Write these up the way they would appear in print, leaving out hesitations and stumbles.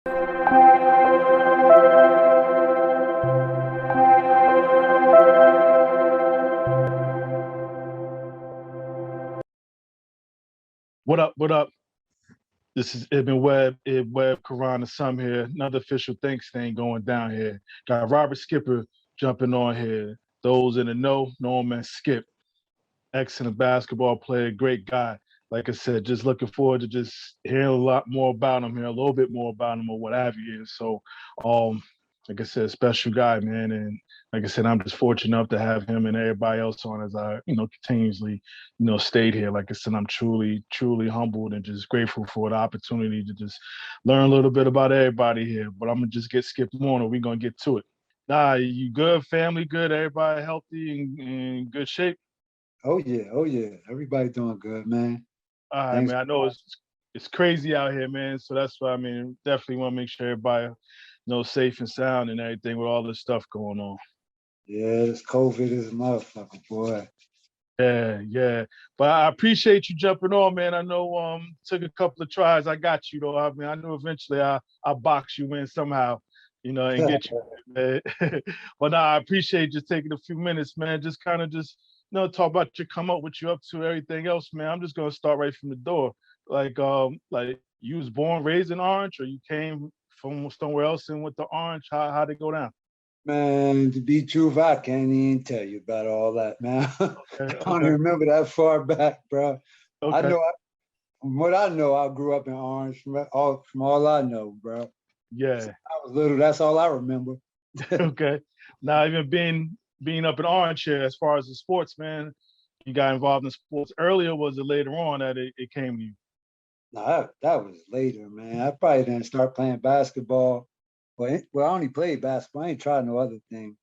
What up? What up? This is Ibn Webb, Quran Assam here. Another official thanks thing going down here. Got Robert Skipper jumping on here. Those in the know him as Skip. Excellent basketball player, great guy. Like I said, just looking forward to just hearing a lot more about him here, a little bit more about him or what have you. So, um, like I said, special guy, man. And like I said, I'm just fortunate enough to have him and everybody else on as I, continuously, stayed here. Like I said, I'm truly, truly humbled and just grateful for the opportunity to just learn a little bit about everybody here. But I'm gonna just get skipped on, and we're gonna get to it. Nah, you good? Family good? Everybody healthy and in good shape? Oh yeah. Everybody doing good, man. All right, Thanks man. I know it's crazy out here, man. So that's why definitely want to make sure everybody, safe and sound and everything with all this stuff going on. Yeah, this COVID is a motherfucker, boy. Yeah, yeah. But I appreciate you jumping on, man. I know took a couple of tries. I got you though. I mean, I knew eventually I'll box you in somehow, and get you, man. But nah, I appreciate just taking a few minutes, man. Just kind of just talk about your come up, what you up to, everything else, man. I'm just gonna start right from the door. Like you was born, raised in Orange, or you came from somewhere else and with the Orange? How'd it go down? Man, to be truthful, I can't even tell you about all that, man. Okay, I don't okay, even remember that far back, bro. I okay. know, from what I know, I grew up in Orange. From all I know, bro. Yeah. I was little. That's all I remember. Okay. Now, even being up in Orange here, as far as the sports, man, you got involved in sports earlier. Was it later on that it came to you? No, that was later, man. I probably didn't start playing basketball. Well, I only played basketball. I ain't tried no other thing.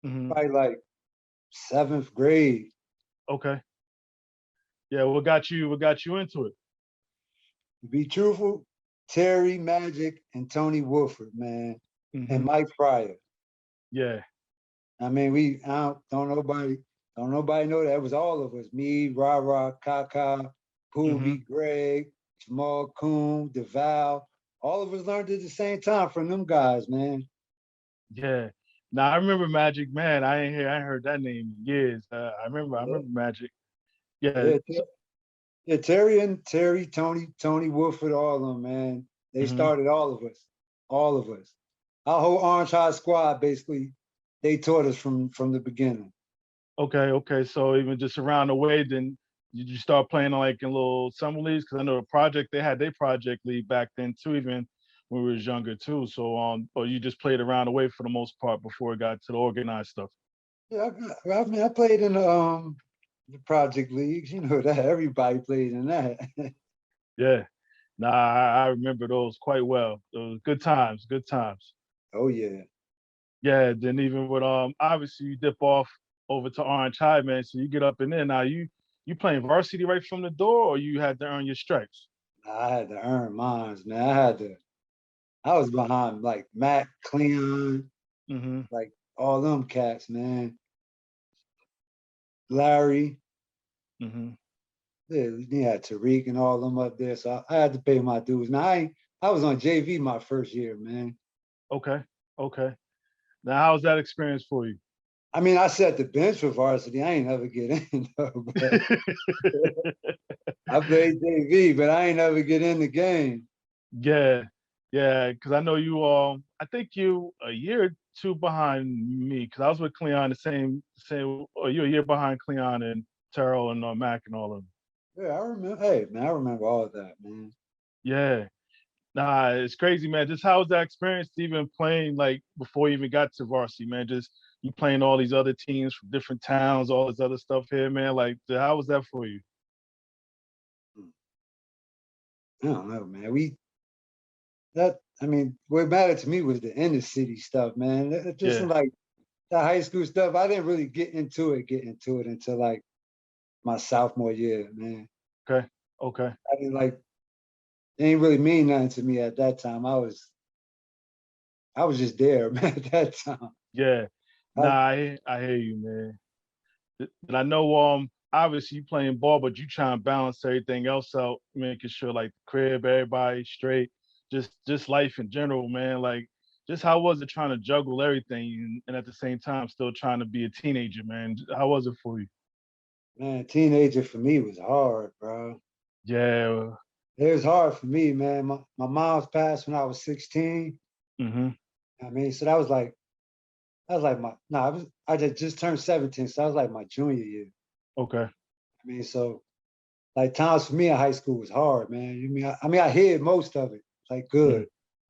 Hmm. Probably like seventh grade. Okay. Yeah. What got you into it? To be truthful, Terry Magic and Tony Wolford, man, and Hmm. Mike Pryor. Yeah. I mean, don't nobody know that. It was all of us. Me, Ra, Kaka, Hmm. Poobie, Greg, Jamal Coon, DeVal. All of us learned at the same time from them guys, man. Yeah. Now I remember Magic. Man, I ain't heard that name in years. I remember Magic. Yeah. Yeah, yeah, Tony Wolford, all of them, man. They Hmm. started all of us, all of us. Our whole Orange High squad, basically, they taught us from the beginning. Okay. Okay. So even just around the way, then did you start playing like in little summer leagues? Because I know the project they had their project league back then too, even when we was younger too. So or you just played around the way for the most part before it got to the organized stuff. Yeah, I mean, I played in the project leagues. You know that everybody played in that. Yeah. Nah, I remember those quite well. Those good times, good times. Oh yeah. Yeah, then even with obviously you dip off over to Orange High, man. So you get up in there. Now you playing varsity right from the door, or you had to earn your stripes? I had to earn mines, man. I was behind like Matt, Cleon, Mm-hmm. like all them cats, man. Larry, Mm-hmm. yeah, we had Tariq and all them up there. So I had to pay my dues. Now I was on JV my first year, man. Okay. Okay. Now how's that experience for you? I mean, I set the bench for varsity. I ain't never get in though, but I played JV, but I ain't never get in the game. Yeah, yeah, because I know you I think you a year or two behind me because I was with Cleon the same or you a year behind Cleon and Terrell and Mac and all of them. Yeah, I remember. Hey, man, I remember all of that, man. Yeah. Nah, it's crazy, man. Just how was that experience to even playing like before you even got to varsity, man? Just you playing all these other teams from different towns, all this other stuff here, man. Like how was that for you? I don't know, man. I mean, what mattered to me was the inner city stuff, man. Just Yeah. like the high school stuff. I didn't really get into it until like my sophomore year, man. Okay. Okay. I didn't like it ain't really mean nothing to me at that time. I was just there, man, at that time. Yeah. Nah, I, I hear you, man. And I know obviously you playing ball, but you trying to balance everything else out, making sure like the crib, everybody straight. just life in general, man. Like, just how was it trying to juggle everything and at the same time still trying to be a teenager, man? How was it for you? Man, teenager for me was hard, bro. Yeah. It was hard for me, man. My mom's passed when I was 16. Mm-hmm. I mean, so that was like my no, I just turned 17, so that was like my junior year. Okay. I mean, so like times for me in high school was hard, man. I mean, I hid most of it, like good.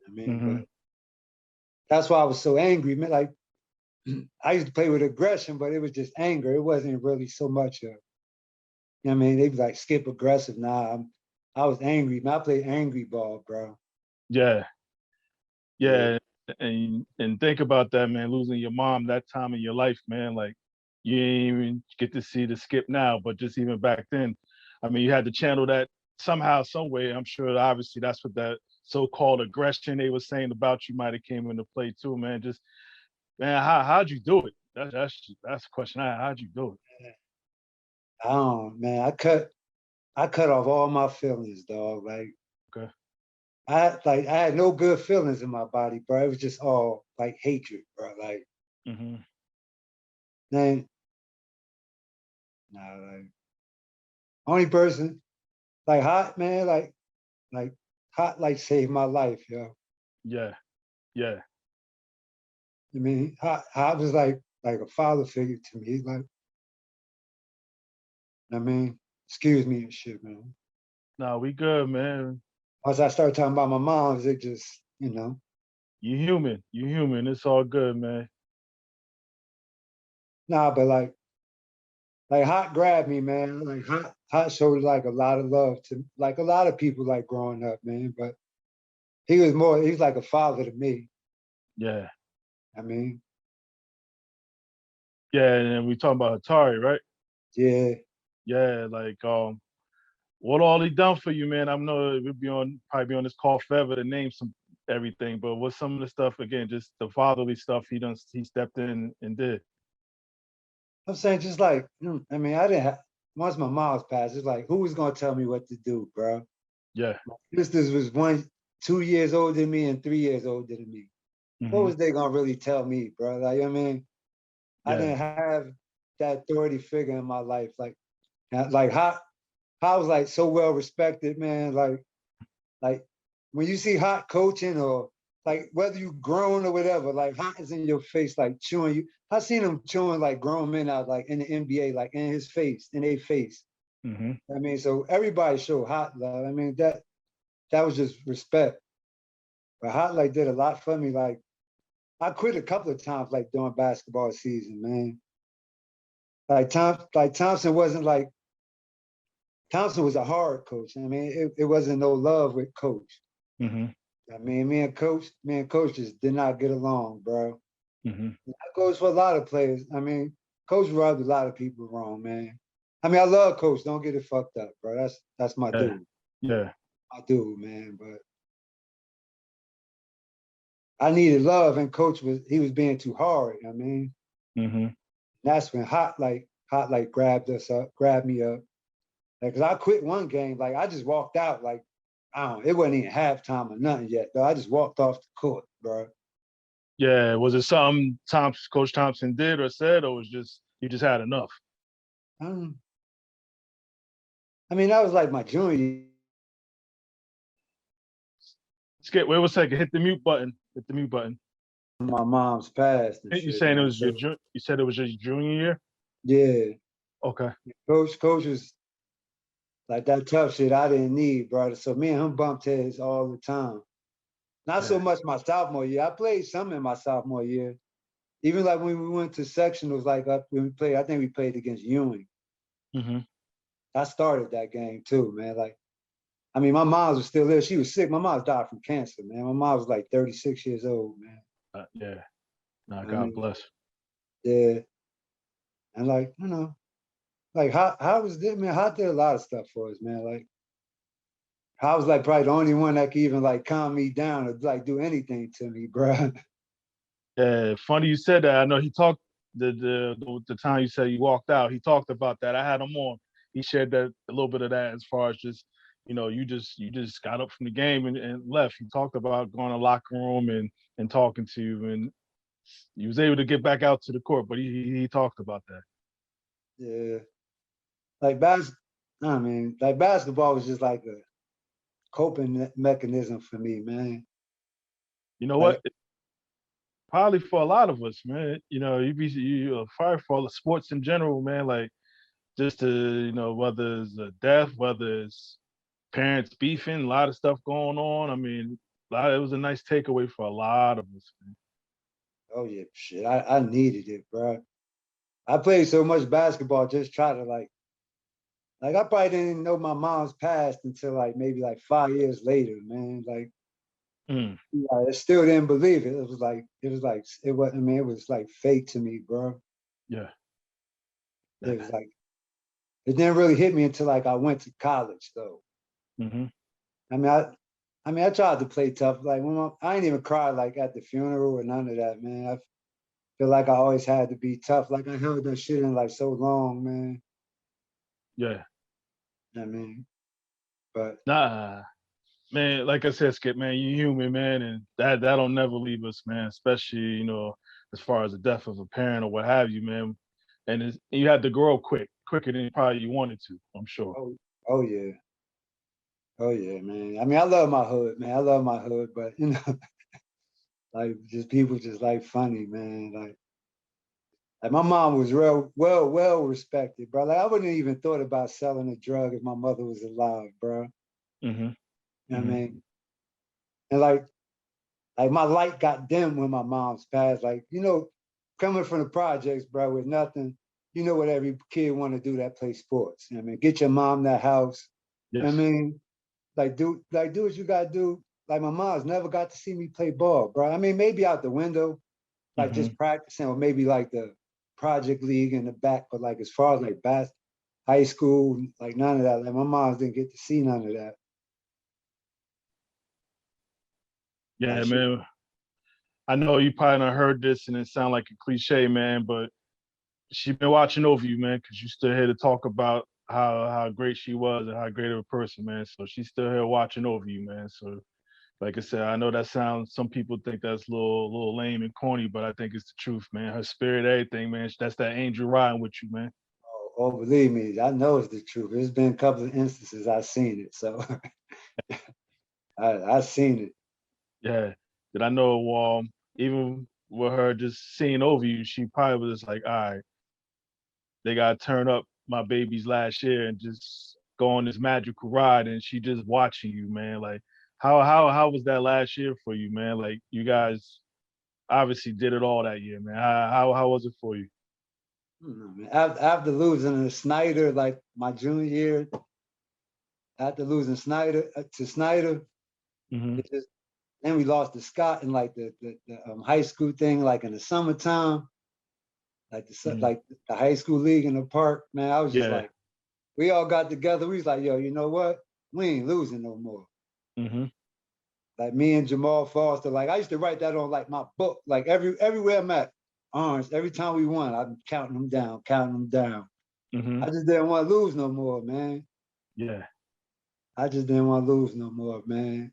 I mean, Mm-hmm. but that's why I was so angry, man. Like I used to play with aggression, but it was just anger. It wasn't really so much I mean, they be like skip aggressive. Nah, I was angry, man. I played angry ball, bro. Yeah. Yeah. Yeah. And think about that, man, losing your mom that time in your life, man. Like, you ain't even get to see the skip now, but just even back then, I mean, you had to channel that somehow, some way. I'm sure obviously that's what that so-called aggression they were saying about you might have came into play too, man. Just, man, how'd you do it? That's the question. How'd you do I don't, man. I cut off all my feelings, dog. Like it? Okay. I had no good feelings in my body, bro. It was just all like hatred, bro. Like, Mm-hmm. man, nah, like only person like hot, man, like hot like saved my life, yo. Yeah. Yeah. I mean, hot was like a father figure to me. Like, I mean, excuse me and shit, man. No, we good, man. Once I started talking about my moms, it just. You human. You human. It's all good, man. Nah, but like hot grabbed me, man. Like hot showed like a lot of love to like a lot of people like growing up, man. But he was like a father to me. Yeah. I mean, Yeah, and we talking about Atari, right? yeah. Yeah, like what all he done for you, man? I know we'll probably be on this call forever to name some everything, but what's some of the stuff again, just the fatherly stuff he stepped in and did. I'm saying just like, I mean, I didn't have once my mom's passed, it's like, who was gonna tell me what to do, bro? Yeah. My sisters was 2 years older than me and 3 years older than me. What Hmm. was they gonna really tell me, bro? Like, I mean, I Yeah. didn't have that authority figure in my life. Like how I was like so well respected, man. Like when you see hot coaching or like whether you grown or whatever, like hot is in your face, like chewing you. I seen him chewing like grown men out, like in the NBA, like in his face, in their face. Hmm. I mean, so everybody showed hot love. I mean, that was just respect. But hot like did a lot for me. Like I quit a couple of times, like during basketball season, man. Like Thompson wasn't like Thompson was a hard coach. I mean, it wasn't no love with coach. Hmm. I mean, me and coach just did not get along, bro. Hmm. That goes for a lot of players. I mean, coach rubbed a lot of people wrong, man. I mean, I love coach. Don't get it fucked up, bro. That's my Yeah. dude. Yeah. My dude, man. But I needed love, and coach was being too hard. I mean, Hmm. that's when hot like grabbed me up. Like, cause I quit one game. Like I just walked out. Like I don't. It wasn't even halftime or nothing yet. Though I just walked off the court, bro. Yeah. Was it something Coach Thompson did or said, or was just you just had enough? I, I mean, that was like my junior year. Skip, wait 1 second. Hit the mute button. Hit the mute button. My mom's passed and You shit, saying it man. was your So you said it was your junior year? yeah, Okay. coach was like that tough shit I didn't need, brother. So me and him bumped heads all the time. Not so Yeah. much my sophomore year. I played some in my sophomore year. Even like when we went to sectionals, like up when we played, I think we played against Ewing. Hmm. I started that game too, man. Like, I mean, my mom was still there. She was sick. My mom died from cancer, man. My mom was like 36 years old, man. Yeah. Nah, I God mean, bless. yeah. And like, like how was this, man? How did a lot of stuff for us, man. Like, I was like probably the only one that could even like calm me down or like do anything to me, bro. Yeah, funny you said that. I know he talked the time you said he walked out. He talked about that. I had him on. He shared that a little bit of that as far as just you just got up from the game and left. You talked about going to the locker room and talking to you, and you was able to get back out to the court, but he talked about that. Yeah. Like I mean, like basketball was just like a coping mechanism for me, man. You know Like, what? Probably for a lot of us, man. You fire for all the sports in general, man. Like just to whether it's a death, whether it's parents beefing, a lot of stuff going on. I mean, it was a nice takeaway for a lot of us, man. oh yeah, shit. I needed it, bro. I played so much basketball, just try to like I probably didn't know my mom's passed until like maybe like 5 years later, man. Like Mm, I still didn't believe it. It was I mean, it was like fake to me, bro. yeah, It yeah. was like it didn't really hit me until like I went to college though. Hmm. I mean, I tried to play tough. Like I ain't even cried like at the funeral or none of that, man. I feel like I always had to be tough. Like I held that shit in like so long, man. Yeah. I mean, but Nah, man. Like I said, Skip, man, you human, man, and that'll never leave us, man. Especially as far as the death of a parent or what have you, man. And you had to grow up quicker than probably you wanted to. I'm sure. oh, oh yeah, oh yeah, man. I mean, I love my hood, man. I love my hood, but like just people just like funny, man. Like my mom was real well respected, bro. Like I wouldn't even thought about selling a drug if my mother was alive, bro. Hmm. You know what I Hmm. mean? And like my light got dim when my mom's passed. Like, coming from the projects, bro, with nothing, you know what every kid want to do that play sports. You know what I mean? Get your mom that house. You know Yes. what I mean? Do what you gotta do. Like my mom's never got to see me play ball, bro. I mean, maybe out the window, like Hmm. just practicing, or maybe like the project league in the back, but like as far as like high school, like none of that. Like my mom didn't get to see none of that. Yeah, Like she man. I know you probably not heard this, and it sound like a cliche, man, but she been watching over you, man, because you still here to talk about how great she was and how great of a person, man. So she's still here watching over you, man. So like I said, I know that sounds. Some people think that's a little lame and corny, but I think it's the truth, man. Her spirit, everything, man. That's that angel riding with you, man. Oh, believe me, I know it's the truth. There's been a couple of instances I've seen it, so I seen it. Yeah. That I know. Even with her just seeing over you, she probably was just like, all right, they gotta turn up my baby's last year and just go on this magical ride, and she just watching you, man. Like, how was that last year for you, man? Like, you guys obviously did it all that year, man. How was it for you? Man. After losing to Snyder, like my junior year, after losing Snyder to Snyder, Hmm. it just then we lost to Scott in like the high school thing, like in the summertime, Hmm. like the high school league in the park. Man, I was just Yeah. like, we all got together. We was like, yo, you know what? We ain't losing no more. Hmm. Like me and Jamal Foster, like I used to write that on like my book, like everywhere I'm at, Orange. Every time we won, I'm counting them down, counting them down. Hmm. I just didn't want to lose no more, man. Yeah. I just didn't want to lose no more, man.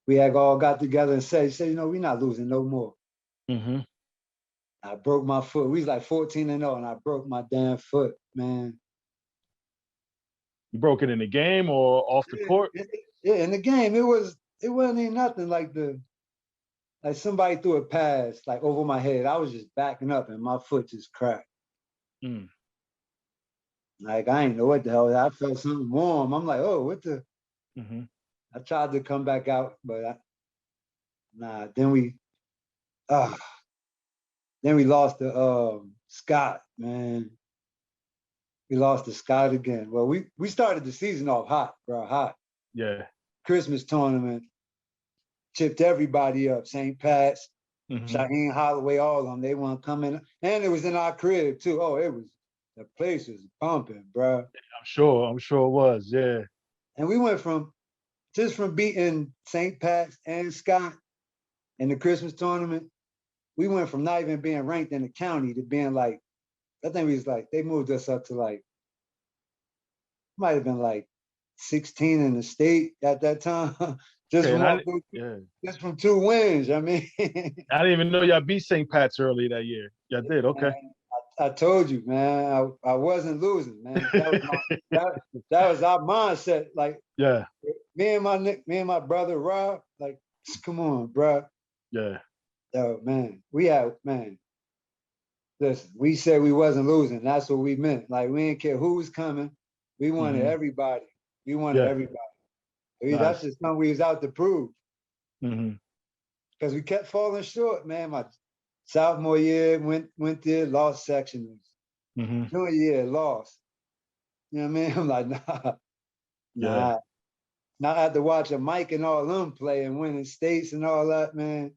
We had all got together and said, we're not losing no more. Hmm. I broke my foot. We was like 14-0, and I broke my damn foot, man. You broke it in the game or off the court? Yeah, in the game, it wasn't even nothing like somebody threw a pass like over my head. I was just backing up, and my foot just cracked. Mm. Like I ain't know what the hell. I felt something warm. I'm like, oh, what the? Hmm. I tried to come back out, but nah. Uh, then we lost to Scott, man. We lost to Scott again. Well, we started the season off hot, bro, hot. Yeah. Christmas tournament, chipped everybody up. St. Pat's, Hmm. Shaheen Holloway, all of them. They want to come in, and it was in our crib too. Oh, the place was bumping, bro. I'm sure. I'm sure it was. Yeah. And we went from beating St. Pat's and Scott in the Christmas tournament. We went from not even being ranked in the county to being like, I think we was like, they moved us up to like, might have been like 16 in the state at that time. just Okay, from and off I those, yeah, just from 2 wins. I mean, I didn't even know y'all beat St. Pat's early that year. Y'all did, okay. man, I told you, man, I wasn't losing, man. That was that was our mindset. Like Yeah, me and my brother Rob, like, come on, bro. yeah. Yo, man, we had man. Listen, we said we wasn't losing. That's what we meant. Like we didn't care who was coming. We wanted Hmm. everybody. We wanted Yeah, everybody. That's nice. just something we was out to prove. Hmm. Because we kept falling short, man. My sophomore year went there, lost sectionals. Hmm. Junior year, lost. You know what I mean? I'm like, Yeah, nah. Now I had to watch a Mike and all them play and winning states and all that, man.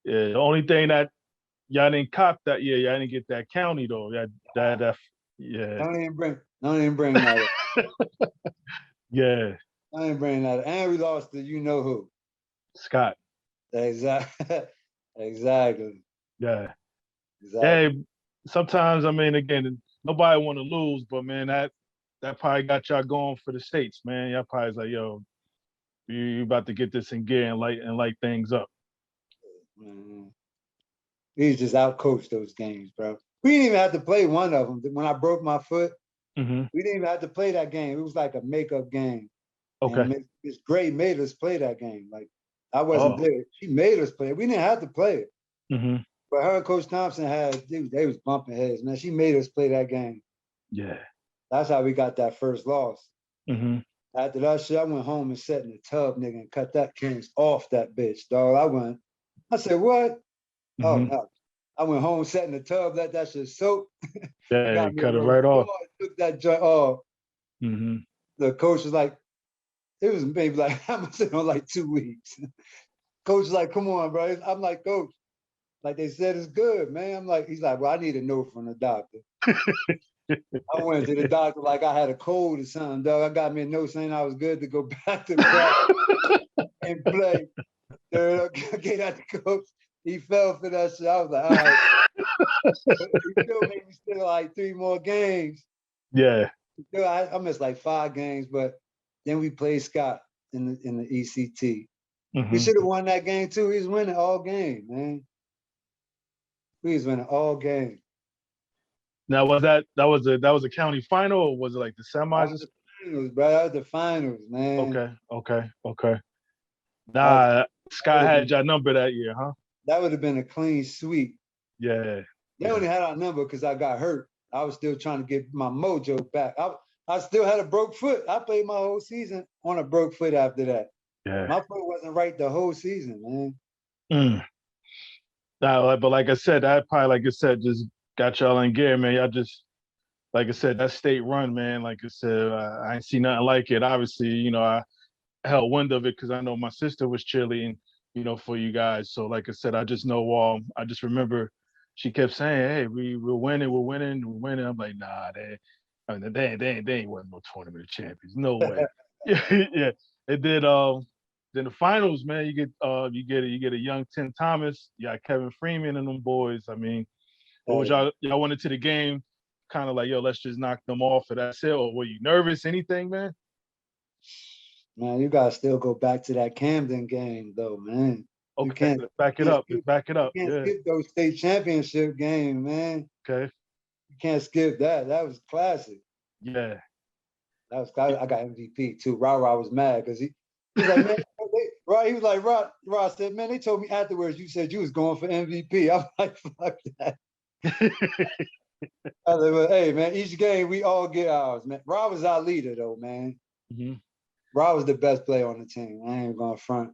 yeah. The only thing that y'all didn't cop that year, y'all didn't get that county though. Yeah, Don't even bring that up. yeah. Don't even bring that up. And we lost to you know who. Scott. Exactly. exactly. Yeah. Exactly. Hey, sometimes I mean, again, nobody want to lose, but man, that probably got y'all going for the states, man. Y'all probably like, yo, you about to get this in gear and light things up. Mhm. We just outcoached those games, bro. We didn't even have to play one of them. When I broke my foot, Hmm. we didn't even have to play that game. It was like a makeup game. And Okay. Miss Gray made us play that game. Like I wasn't Oh. there. She made us play it. We didn't have to play it. Hmm. But her and Coach Thompson they was bumping heads, man. She made us play that game. Yeah. That's how we got that first loss. Hmm. After that shit, I went home and sat in the tub, nigga, and cut that cans off that bitch, dog. I said, what? Oh Hmm. no. I went home, sat in the tub, let that shit soak. Yeah, Got me a cut it little right off. straw, took that joint off. Hmm. The coach was like, it was maybe like, I must have on like 2 weeks. Coach was like, come on, bro. I'm like, coach, like they said, it's good, man. He's like, well, I need a note from the doctor. I went to the doctor like I had a cold or something, dog. I got me a note saying I was good to go back to practice and play. Get at the coach. He fell for that shit. I was like, all right. He still made me still like 3 more games. Yeah. Still, I missed like 5 games, but then we played Scott in the ECT. We Hmm. should have won that game too. He was winning all game, man. We was winning all game. Now that was a county final, or was it like the That semis? was the finals, bro. That was the finals, man. Okay. That, Nah, that Scott would have had been your number that year, huh? a clean sweep. Yeah, They yeah. only had our number because I got hurt. I was still trying to get my mojo back. I still had a broke foot. I played my whole season on a broke foot after that. Yeah. My foot wasn't right the whole season, man. Mm. Nah, but like I said, that probably, like I said, just got y'all in gear, man. Y'all just, like I said, that state run, man. Like I said, I ain't seen nothing like it. Obviously, I held wind of it because I know my sister was cheerleading, for you guys. So, like I said, I just know, I just remember she kept saying, "Hey, we're winning, we're winning, we're winning." I'm like, nah, they ain't winning no tournament of champions, no way. Yeah, yeah. And then the finals, man, you get a young Tim Thomas, you got Kevin Freeman and them boys. I mean, what was Hey, y'all went into the game kind of like, yo, let's just knock them off and that's it, or were you nervous? Anything, man? man, you gotta still go back to that Camden game, though, man. You Okay, can't, let's back it can't up. Let's skip, back it you up. can't Yeah. skip those state championship game, man. Okay. You can't skip that. That was classic. Yeah. I got MVP too. Ra was mad because he's like, man, he was like, Ra said, man, they told me afterwards you said you was going for MVP. I'm like, fuck that. I said, well, hey, man, each game we all get ours, man. Ra was our leader though, man. Hmm. Ra was the best player on the team. I ain't going front.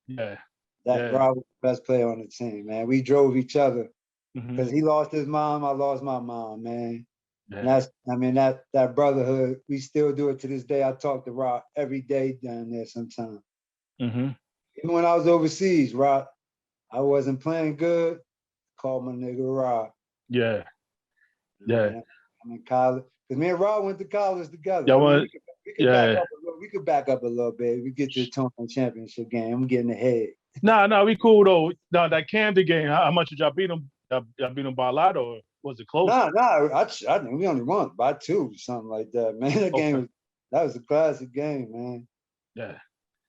Yeah. That Yeah. Ra was the best player on the team, man. We drove each other Hmm. because he lost his mom, I lost my mom, man. And Yeah. that brotherhood, we still do it to this day. I talk to Rock every day down there sometimes. Hmm. Even when I was overseas, Rock, I wasn't playing good. Called my nigga Rock. Yeah. Yeah. Man, I'm in college. Because me and Rock went to college together. Y'all I mean, want? we could back Yeah. up a little. We could back up a little bit. We get to the tournament championship game. I'm getting ahead. Nah, we cool though. Nah, that Camden game. How much did y'all beat them? Y'all beat them by a lot, or was it close? I think we only won by 2, something like that, man. That game Okay. was That was a classic game, man. Yeah.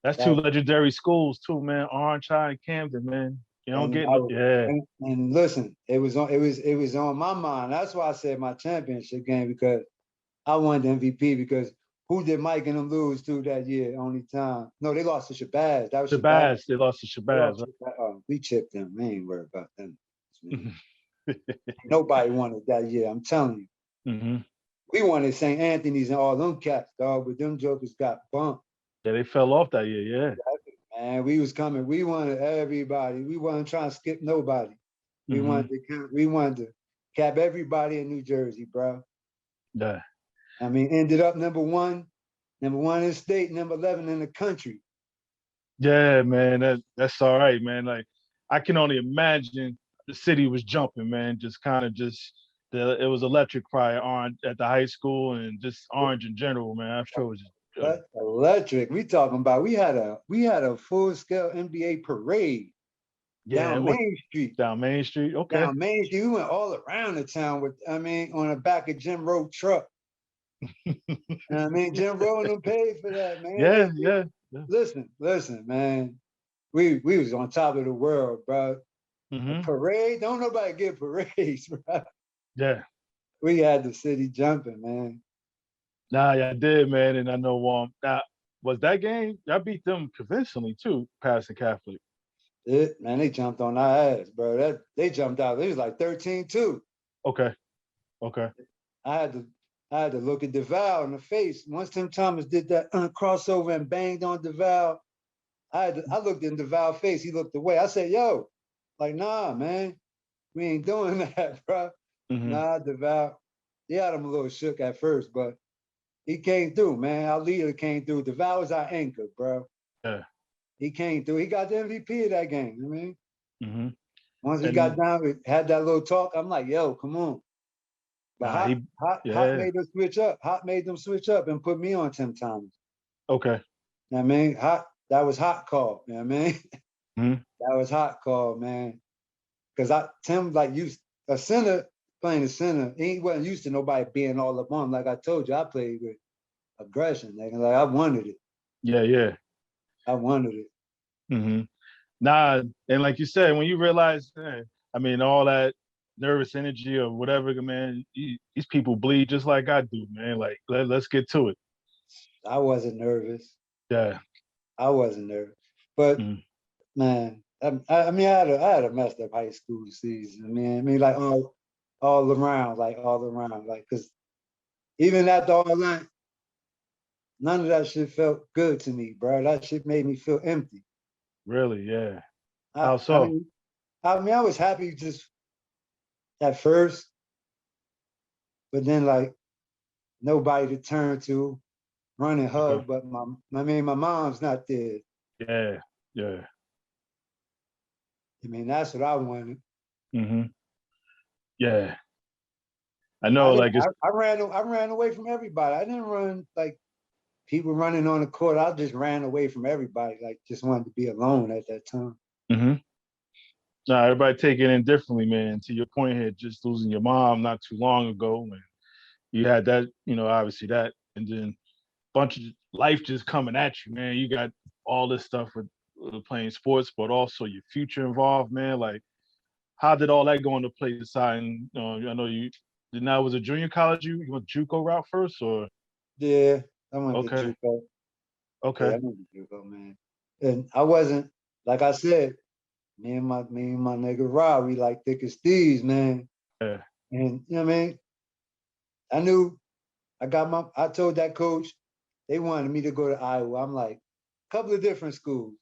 That's two That, legendary schools too, man. Orange High and Camden, man. You don't and get I no was, yeah. and listen, it was on my mind. That's why I said my championship game because I won the MVP because who did Mike and them lose to that year? Only time. No, they lost to Shabazz. That was Shabazz. Shabazz, they lost to They Shabazz, lost right? to Shabazz. We chipped them. We ain't worried about them. Nobody won it that year. I'm telling you. Mm-hmm. We won at St. Anthony's and all them cats, dog, but them jokers got bumped. Yeah, they fell off that year, yeah. Man, we was coming. We wanted everybody. We wasn't trying to skip nobody. We Mm-hmm. wanted to cap everybody in New Jersey, bro. Yeah. I mean, ended up number one in the state, number 11 in the country. Yeah, man. That's all right, man. Like I can only imagine the city was jumping, man. Just kind of it was electric fire on at the high school and just Orange in general, man. I'm sure it was just good. That's electric. We talking about we had a full scale NBA parade Yeah, down what Main Street. down Main Street? Okay. Down Main Street, we went all around the town on the back of Jim Rowe truck. Jim Rowe and them paid for that, man. Yeah. Listen, man. We was on top of the world, bro. A Mm-hmm. parade, don't nobody get parades, bro. Yeah. We had the city jumping, man. Nah, yeah, I did, man. And I know now was that game, y'all beat them convincingly too, passing Catholic. Man, they jumped on our ass, bro. They jumped out. It was like 13-2. Okay. I had to look at DeVal in the face. Once Tim Thomas did that crossover and banged on DeVal, I looked in DeVal's face. He looked away. I said, "Yo, like, nah, man, we ain't doing that, bro. Mm-hmm. Nah, DeVal." He had him a little shook at first, but he came through, man. Our leader came through. DeVal was our anchor, bro. Yeah. He came through. He got the MVP of that game. Mm-hmm. Once we got And down, we had that little talk. I'm like, "Yo, come on." But Hot yeah. made us switch up. Hot made them switch up and put me on Tim Thomas. Okay. You know what I mean? That was Hot call. You know what I mean? Mm-hmm. That was Hot call, man. Because Tim, like, used a center, playing the center, he wasn't used to nobody being all up on him. Like I told you, I played with aggression. Like I wanted it. Yeah. I wanted it. Mm-hmm. Nah, and like you said, when you realize, I mean, all that nervous energy or whatever, man, these people bleed just like I do, man. Like, let's get to it. I wasn't nervous. Yeah. I wasn't nervous. But Mm-hmm. man, I had a messed up high school season. Like all around, like, because even after all that, none of that shit felt good to me, bro. That shit made me feel empty. Really, yeah. I, How I so? mean, I was happy just at first, but then like nobody to turn to, run and hug. Okay. But my mom's not there. Yeah. That's what I wanted. Mm-hmm. Yeah. I know, like it's I ran away from everybody. I didn't run like people running on the court. I just ran away from everybody. Like just wanted to be alone at that time. mm-hmm. Nah, everybody take it in differently, man. To your point here, just losing your mom not too long ago, and you had that, obviously that, and then bunch of life just coming at you, man. You got all this stuff with playing sports, but also your future involved, man. Like, how did all that go into play deciding? I know you did now was a junior college. You went JUCO route first, or Yeah, I went to okay, JUCO. Yeah, okay, I went to JUCO, man. And I wasn't, like I said, me and my nigga Rob, we like thick as thieves, man. yeah, And you know what I mean? I knew I told that coach, they wanted me to go to Iowa. I'm like, a couple of different schools.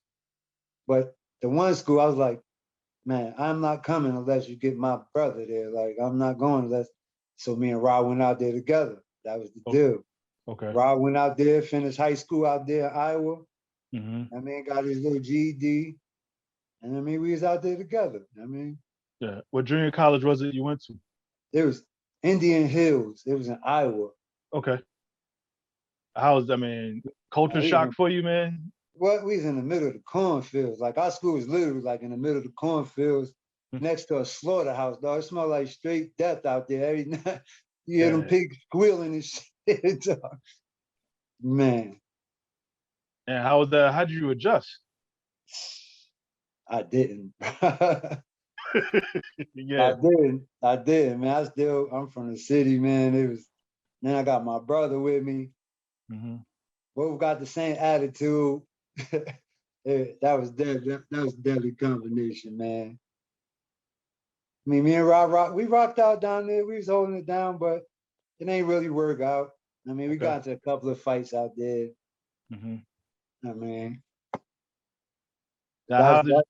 But the one school, I was like, man, I'm not coming unless you get my brother there. Like, I'm not going unless. So me and Rob went out there together. That was the deal. okay. Rob went out there, finished high school out there in Iowa. Mm-hmm. Got his little GED. And we was out there together. Yeah. What junior college was it you went to? It was Indian Hills. It was in Iowa. Okay. How's culture shock Man, for you, man? we was in the middle of the cornfields. Like our school was literally like in the middle of the cornfields next to a slaughterhouse, dog. It smelled like straight death out there every night. You hear them pigs squealing and shit, dog. Man, And how was that? How did you adjust? I didn't. I Yeah. didn't, man. I'm from the city, man. Then I got my brother with me. Hmm. Both got the same attitude. That was deadly. That was a deadly combination, man. I mean, me and we rocked out down there. We was holding it down, but it ain't really work out. I mean, we Okay. got into a couple of fights out there. Hmm. I mean, Now, that was how did? that,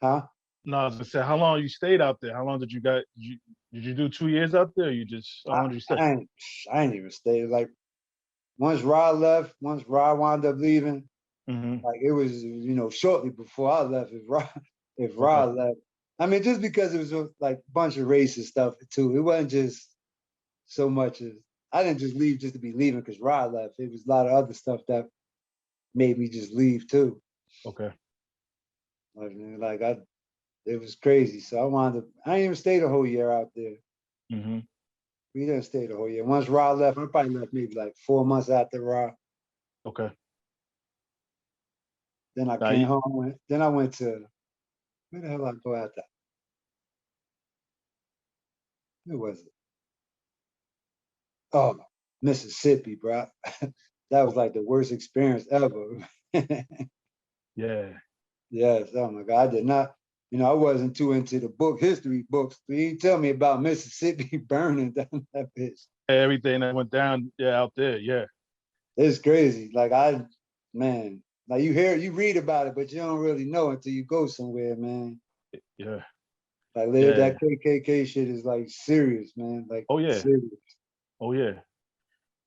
huh? No, I was gonna say, how long you stayed out there? How long did you got? Did you do 2 years out there? Or you just how I, long did you stay? I ain't, I ain't even stayed. Like once Rod wound up leaving, Hmm. like it was, shortly before I left. If Okay. Rod left, I mean, just because it was like a bunch of racist stuff too. It wasn't just so much as I didn't just leave just to be leaving because Rod left. It was a lot of other stuff that made me just leave too. Okay. Like it was crazy. So I didn't even stay the whole year out there. Hmm. We didn't stay the whole year. Once Rod left, I probably left maybe like 4 months after Rod. Okay. Then I Now came you, home. Then I went to where the hell I go after? Where was it? Oh, Mississippi, bro. That was like the worst experience ever. yeah. Yes. Oh my God. I did not. I wasn't too into the history books. You didn't tell me about Mississippi burning down that bitch. Everything that went down, yeah, out there, yeah, It's crazy. Man, like you read about it, but you don't really know until you go somewhere, man. yeah, Like yeah. that KKK shit is like serious, man. Like Oh yeah, serious. oh yeah.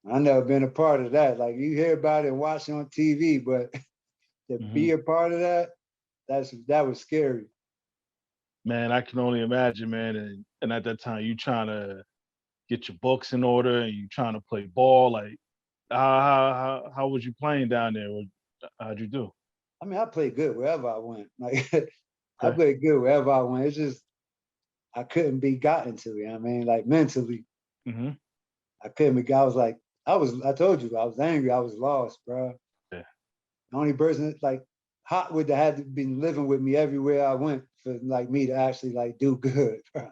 I never been a part of that. Like you hear about it and watch it on TV, but to Hmm. be a part of that, that was scary. Man, I can only imagine, man. And at that time, you trying to get your books in order and you trying to play ball. Like, how was you playing down there? How'd you do? I mean, I played good wherever I went. Like I Okay. played good wherever I went. It's just I couldn't be gotten to. I mean, like mentally, Hmm. I couldn't be. I told you, I was angry. I was lost, bro. Yeah. The only person like Hot would have had to been living with me everywhere I went for like me to actually like do good. Bro.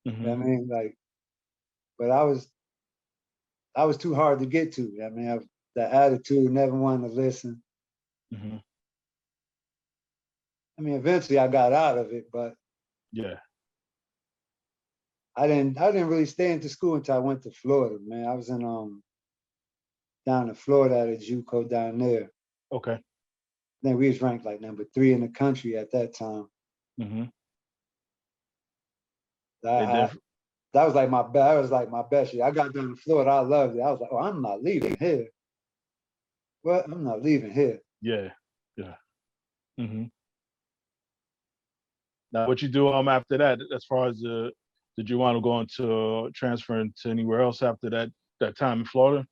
You know Hmm. what I mean, like, but I was too hard to get to. I mean, the attitude, never wanted to listen. Hmm. I mean, eventually I got out of it, but Yeah. I didn't really stay into school until I went to Florida, man. I was in down in Florida at a JUCO down there. Okay. Then we was ranked like number 3 in the country at that time. Hmm. They I, different. that was like my best year. I got down to Florida, I loved it. I was like, oh, I'm not leaving here. What? I'm not leaving here. Yeah. Yeah. Hmm. Now, what you do after that? As far as did you want to go into transferring to anywhere else after that time in Florida?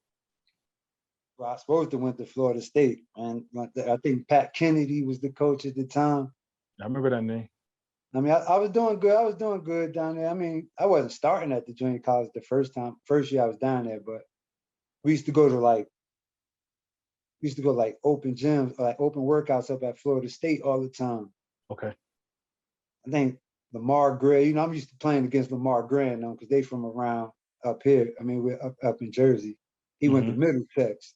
Well, I was supposed to went to Florida State, and I think Pat Kennedy was the coach at the time. I remember that name. I mean, I was doing good. I was doing good down there. I mean, I wasn't starting at the junior college the first year I was down there, but we used to go to like open gyms, like open workouts up at Florida State all the time. Okay. I think Lamar Gray, I'm used to playing against Lamar Gray now because they from around up here. I mean, we're up in Jersey. He went to Hmm. Middlesex,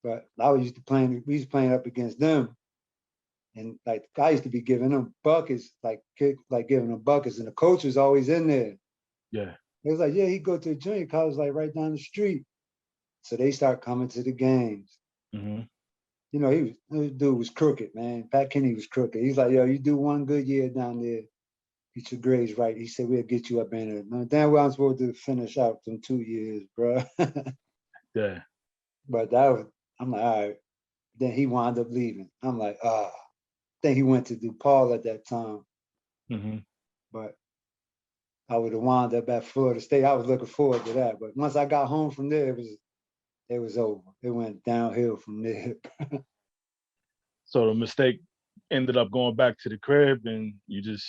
but we used to playing up against them. And like the guy used to be giving them buckets, like giving them buckets, and the coach was always in there. Yeah. It was like, yeah, he'd go to a junior college like right down the street. So they start coming to the games. Hmm. This dude was crooked, man. Pat Kenny was crooked. He's like, yo, you do one good year down there, get your grades right. He said, we'll get you up in there. Now, damn well I'm supposed to finish out them 2 years, bro. Yeah. But I'm like, all right. Then he wound up leaving. I'm like, ah. Then he went to DePaul at that time. Hmm. But I would have wound up at Florida State. I was looking forward to that. But once I got home from there, it was over. It went downhill from there. So the mistake ended up going back to the crib, and you just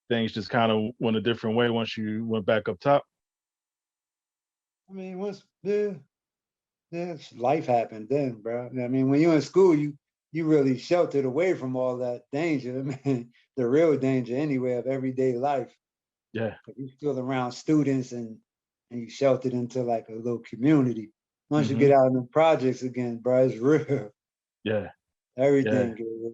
things just kind of went a different way once you went back up top. I mean, once yeah. Yeah, life happened then, bro. I mean, when you're in school, you really sheltered away from all that danger. I mean, the real danger anyway of everyday life. Yeah. You still around students and you sheltered into like a little community. Once you Hmm. get out in the projects again, bro, it's real. Yeah. Everything Yeah. get real.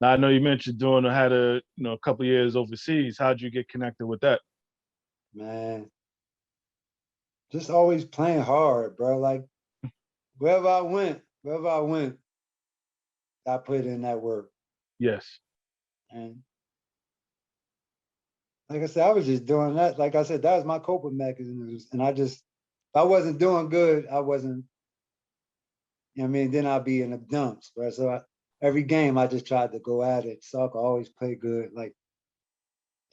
Now I know you mentioned doing had a couple years overseas. How'd you get connected with that? Man, just always playing hard, bro. Like wherever I went, I put in that work. Yes. And like I said, I was just doing that. Like I said, that was my coping mechanisms. And if I wasn't doing good, I wasn't, you know what I mean? Then I'd be in the dumps, right? So every game, I just tried to go at it. So I could always play good. Like,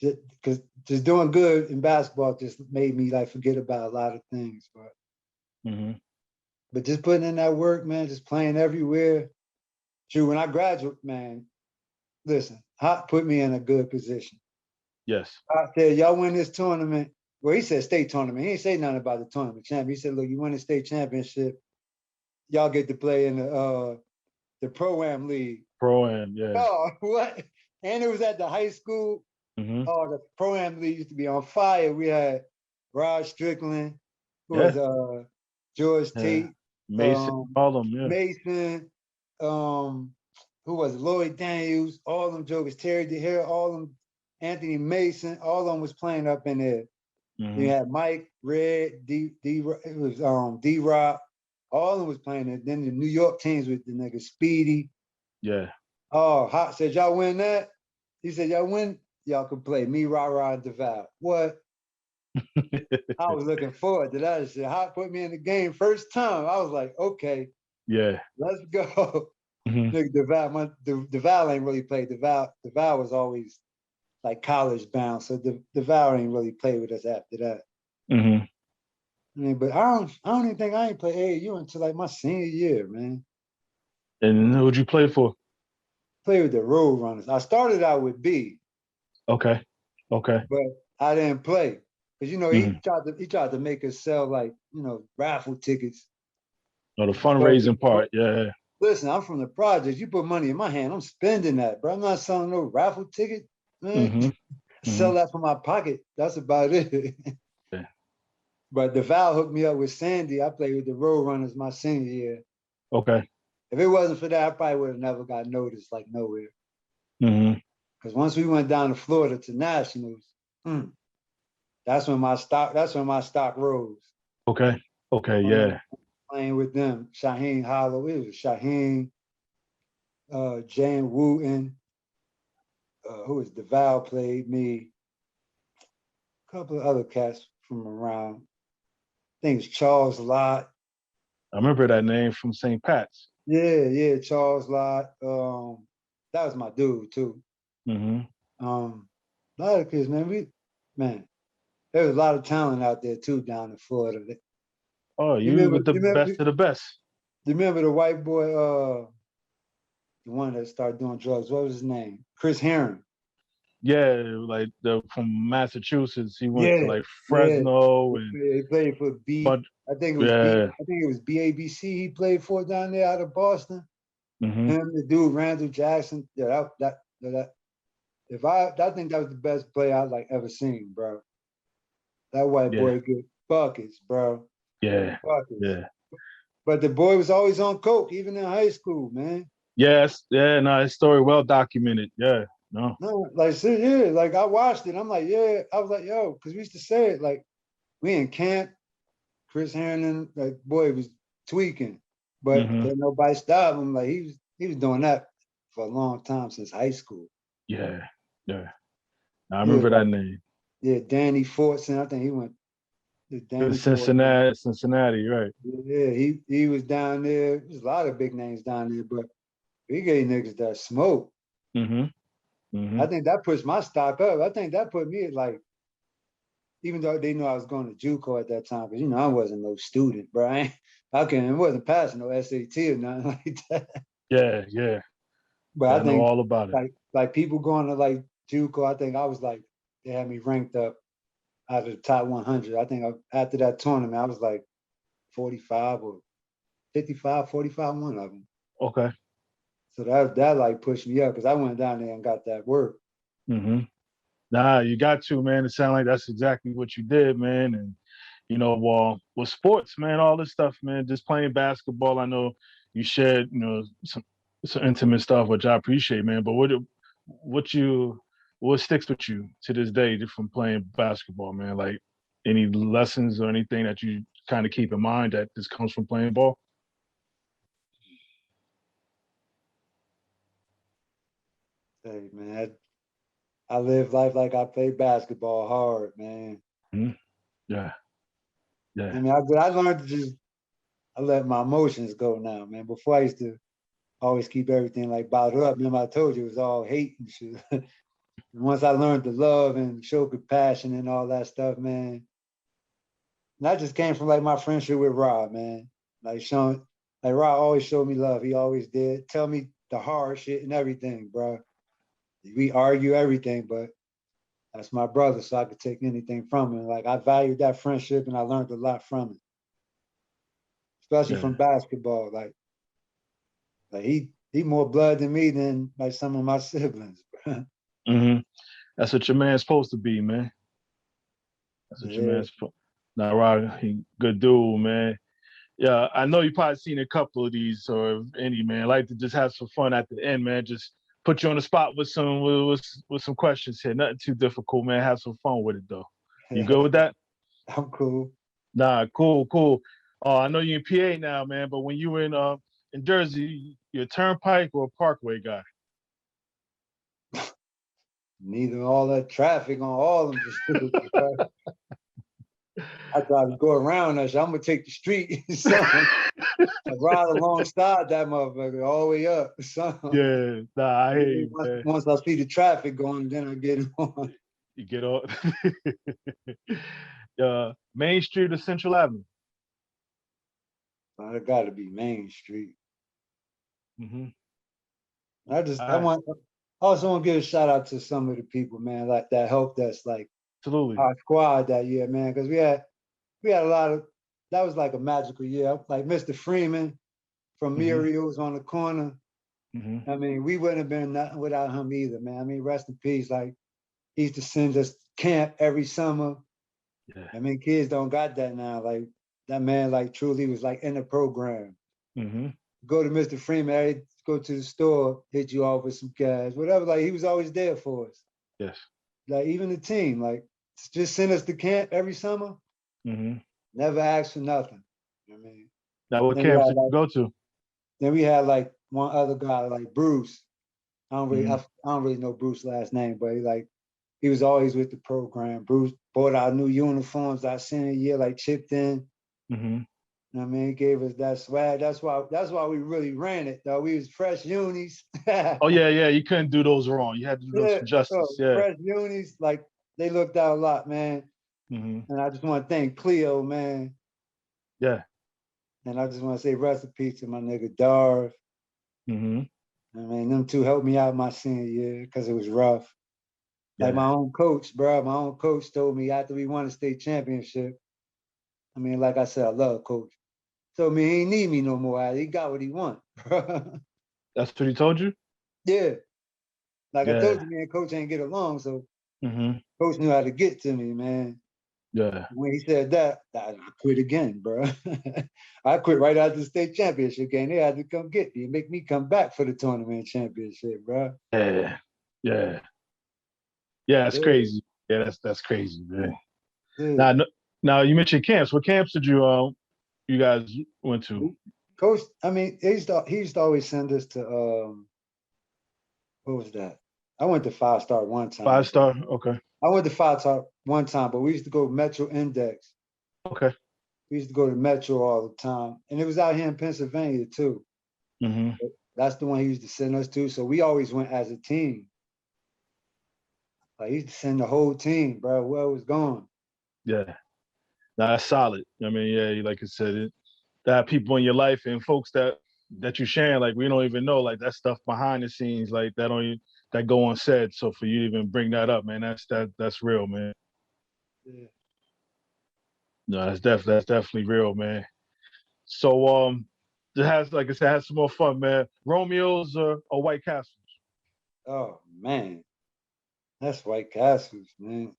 because just doing good in basketball just made me like forget about a lot of things. Hmm. But just putting in that work, man, just playing everywhere. True, when I graduate, man, listen, Hot put me in a good position. Yes. I said, y'all win this tournament. Well, he said state tournament. He ain't say nothing about the tournament champ. He said, look, you win the state championship, y'all get to play in the pro-am league. Pro am. Yeah. Oh, what? And it was at the high school. Hmm. Oh, the pro-am league used to be on fire. We had Rod Strickland, who was Yeah. George Yeah. Tate, Mason. um, All them. Yeah. Mason, who was Lloyd Daniels, all them jokers, Terry DeHare, all them, Anthony Mason, all of them was playing up in there. You Hmm. had Mike, Red, it was D Rock, all of them was playing it. Then the New York teams with the nigga Speedy. Yeah. Oh, Hot said, y'all win that? He said, y'all win, y'all can play me, Ra, and DeVal. What? I was looking forward to that shit. Hot put me in the game first time. I was like, okay, Yeah. let's go. Hmm. Nigga, DeVal ain't really played. DeVal was always like college bound, so DeVal ain't really played with us after that. Hmm. I mean, but I don't even think I ain't play AAU until like my senior year, man. And who'd you play for? Play with the Road Runners. I started out with B, Okay. Okay. but I didn't play because Hmm. he tried to make us sell like raffle tickets. No, the But fundraising part. Yeah. listen, I'm from the projects. You put money in my hand, I'm spending that, bro. I'm not selling no raffle ticket, man. Hmm. Hmm. Sell that from my pocket. That's about it. Yeah. But the Val hooked me up with Sandy. I played with the Road Runners my senior year. Okay. If it wasn't for that, I probably would have never got noticed like nowhere. Hmm. Because once we went down to Florida to nationals, that's when my stock rose. Okay. Okay. Playing, Yeah. playing with them, Shaheen Hollow. It was Shaheen, Jan Wooten, who was DeVal played me, a couple of other cats from around. I think it's Charles Lott. I remember that name from St. Pat's. Yeah, Charles Lott. That was my dude too. Hmm. A lot of kids, man, there was a lot of talent out there too down in Florida. Oh, You you remember, with the you remember, best of the best. you remember the white boy, the one that started doing drugs. What was his name? Chris Herring. Yeah, like the from Massachusetts. He went to Yeah, like yeah. Fresno and He played for B. but I think it was B. yeah. I think it was BABC. He played for down there out of Boston. Hmm. Him, the dude Randall Jackson. Yeah, I think that was the best play I like ever seen, bro. That white Yeah. boy get buckets, bro. Yeah. Buckets. Yeah. But the boy was always on coke, even in high school, man. Yes. Yeah. No, his story well documented. Yeah. No. No, like yeah, like I watched it. I'm like, yeah. I was like, yo, because we used to say it like we in camp. Chris Harrington, like boy, was tweaking, but Hmm. then nobody stopped him. Like he was doing that for a long time since high school. Yeah. Yeah. I He was remember that like, name. yeah, Danny Fortson. I think he went to It Danny was Fortson. Cincinnati. Cincinnati. Right. Yeah, he was down there. There's a lot of big names down there, but he gave niggas that smoke. Hmm. Hmm. I think that pushed my stock up. I think that put me at like, even though they knew I was going to JUCO at that time, because I wasn't no student, bro. I wasn't passing no SAT or nothing like that. Yeah. Yeah. But Yeah. I I know think all about it. like people going to like JUCO, I think I was like they had me ranked up out of the top 100. I think after that tournament, I was like 45 or 55, 45, one of them. Okay. So that like pushed me up because I went down there and got that work. Mm-hmm. Nah, you got to, man. It sounds like that's exactly what you did, man. And well, with sports, man, all this stuff, man, just playing basketball. I know you shared, some intimate stuff, which I appreciate, man. But what sticks with you to this day from playing basketball, man? Like any lessons or anything that you kind of keep in mind that this comes from playing ball? Hey man, I live life like I play basketball hard, man. Mhm. Yeah, I yeah, mean, I learned to just I let my emotions go now, man. Before I used to always keep everything like bottled up. Remember I told you it was all hate and shit. And once I learned to love and show compassion and all that stuff, man, and that just came from like my friendship with Rob, man. Like showing, like Rob always showed me love. He always did. Tell me the hard shit and everything, bro. We argue everything, but that's my brother, so I could take anything from him. Like I valued that friendship and I learned a lot from it, especially yeah. from basketball. Like he more blood than me than like some of my siblings, bro. Hmm. That's what your man's supposed to be, man. That's what your Yeah. man's supposed. Nah, Rod, he good dude, man. Yeah, I know you probably seen a couple of these or any, man. I like to just have some fun at the end, man. Just put you on the spot with with some questions here. Nothing too difficult, man. Have some fun with it though. You good with that? I'm cool. Nah, cool, cool. I know you're in PA now, man, but when you were in Jersey, you're a turnpike or a parkway guy? Neither all that traffic on all of them. I try to go around that shit. I'm gonna take the street. So I ride alongside that motherfucker all the way up. So Yeah, nah, I hear you, man. once I see the traffic going, then I get on. You get on Main Street or Central Avenue? So it got to be Main Street. Mm-hmm. I All right, want. I also want to give a shout out to some of the people, man, like that helped us, like absolutely. our squad that year, man, because we had a lot of. That was like a magical year. Like Mr. Freeman from Mm-hmm. Muriel's on the corner. Mm-hmm. I mean, we wouldn't have been nothing without him either, man. I mean, rest in peace. Like he used to send us camp every summer. Yeah. I mean, kids don't got that now. Like that man, like truly was like in the program. Mm-hmm. Go to Mr. Freeman, go to the store, hit you off with some cash, whatever. Like he was always there for us. Yes. Like even the team, like just send us to camp every summer. Mm-hmm. Never asked for nothing. I mean, Now, what then we camps had did you like go to? then we had like one other guy, like Bruce. Mm-hmm. I don't really know Bruce's last name, but he was always with the program. Bruce bought our new uniforms our senior year, like chipped in. Mm-hmm. I mean, he gave us that swag. That's why we really ran it, though. We was fresh unis. Yeah, Oh yeah, yeah. You couldn't do those wrong. You had to do those some justice. Yeah. fresh unis. Like they looked out a lot, man. Mm-hmm. And I just want to thank Cleo, man. Yeah. And I just want to say rest in peace to my nigga Darv. Mm-hmm. I mean, them two helped me out my senior year because it was rough. Like Yeah. my own coach, bro. My own coach told me after we won a state championship. I mean, like I said, I love coach. Told me he ain't need me no more. He got what he want, bro. That's what he told you. Yeah. Like I told Yeah. you, man, coach ain't get along. So Mm-hmm. coach knew how to get to me, man. Yeah. When he said that, I quit again, bro. I quit right after the state championship game. They had to come get me and make me come back for the tournament championship, bro. Yeah. Yeah. Yeah. That's Yeah, crazy. Yeah. That's crazy, man. yeah. Now, now you mentioned camps. What camps did you guys went to? Coach, I mean, he used to always send us to what was that? I went to 5 star one Five time, but star. Okay. I went to 5 star one time, but we used to go Metro Index. Okay. We used to go to Metro all the time, and it was out here in Pennsylvania too. Mm-hmm. That's the one he used to send us to. So we always went as a team. Like he used to send the whole team, bro. Where it was going. Yeah. Nah, that's solid. I mean, yeah, like I said, that people in your life and folks that you sharing, like we don't even know, like that stuff behind the scenes, like that go unsaid. So for you to even bring that up, man, that's real, man. Yeah. No, that's definitely real, man. So it has, like I said, has some more fun, man. Romeo's or White Castles. Oh man, that's White Castles, man.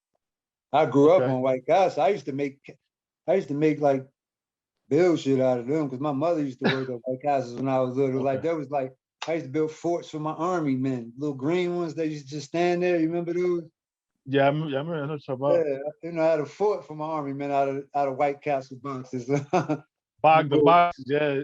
I grew up Okay. on White Castles. I used to make like build shit out of them because my mother used to work at White Castles when I was little. Like Okay. there was like I used to build forts for my army men, little green ones that used to just stand there. You remember those? Yeah, I remember what you're talking about. Yeah, you know, I had a fort for my army men out of White Castle boxes. The boxes, yeah.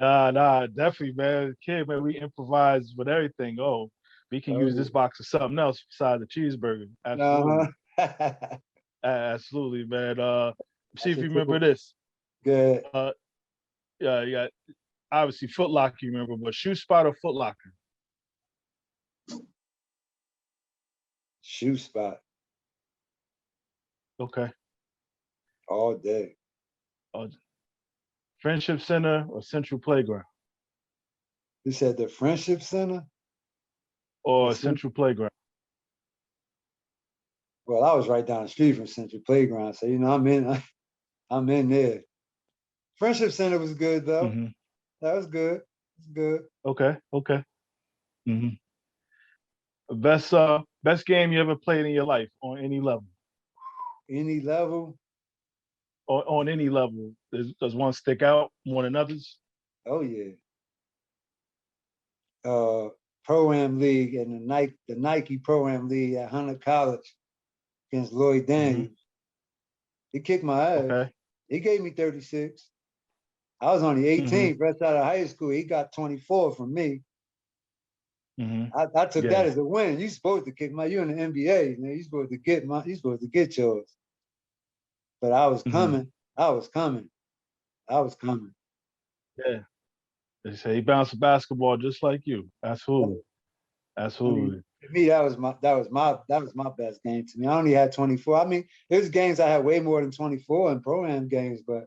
Nah, definitely, man. Kid, man, we improvise with everything. Oh, we can use Oh, this box for something else besides the cheeseburger. uh-huh. Absolutely. Absolutely, man. See That's if a you cool. remember this. Good Uh, yeah. Obviously, Foot Locker, you remember, but Shoe Spot or Foot Locker? shoe spot Okay. all day. Uh, Friendship Center or Central Playground? You said the Friendship Center? Or Or Central Playground? Well, I was right down the street from Central Playground, so you know I'm in there. Friendship Center was good though. Mm-hmm. That was good. It's good. Okay. Mm-hmm. Best game you ever played in your life on any level? Any level? Or on any level? Does one stick out more than others? Oh yeah. Uh, Pro-Am League and the Nike Pro-Am League at Hunter College against Lloyd Mm-hmm. Daniels. He kicked my ass. Okay. He gave me 36. I was only Mm-hmm. 18, fresh out of high school. He got 24 from me. Mm-hmm. I took that Yeah. as a win. You supposed to kick my. You in the NBA, man. You supposed to get yours. But I was Mm-hmm. coming. I was coming. I was coming. Yeah. They say he bounced a basketball just like you. Absolutely. I mean, Absolutely. to me, that was my best game to me. I only had 24. I mean, there's games I had way more than 24 in pro-am games, but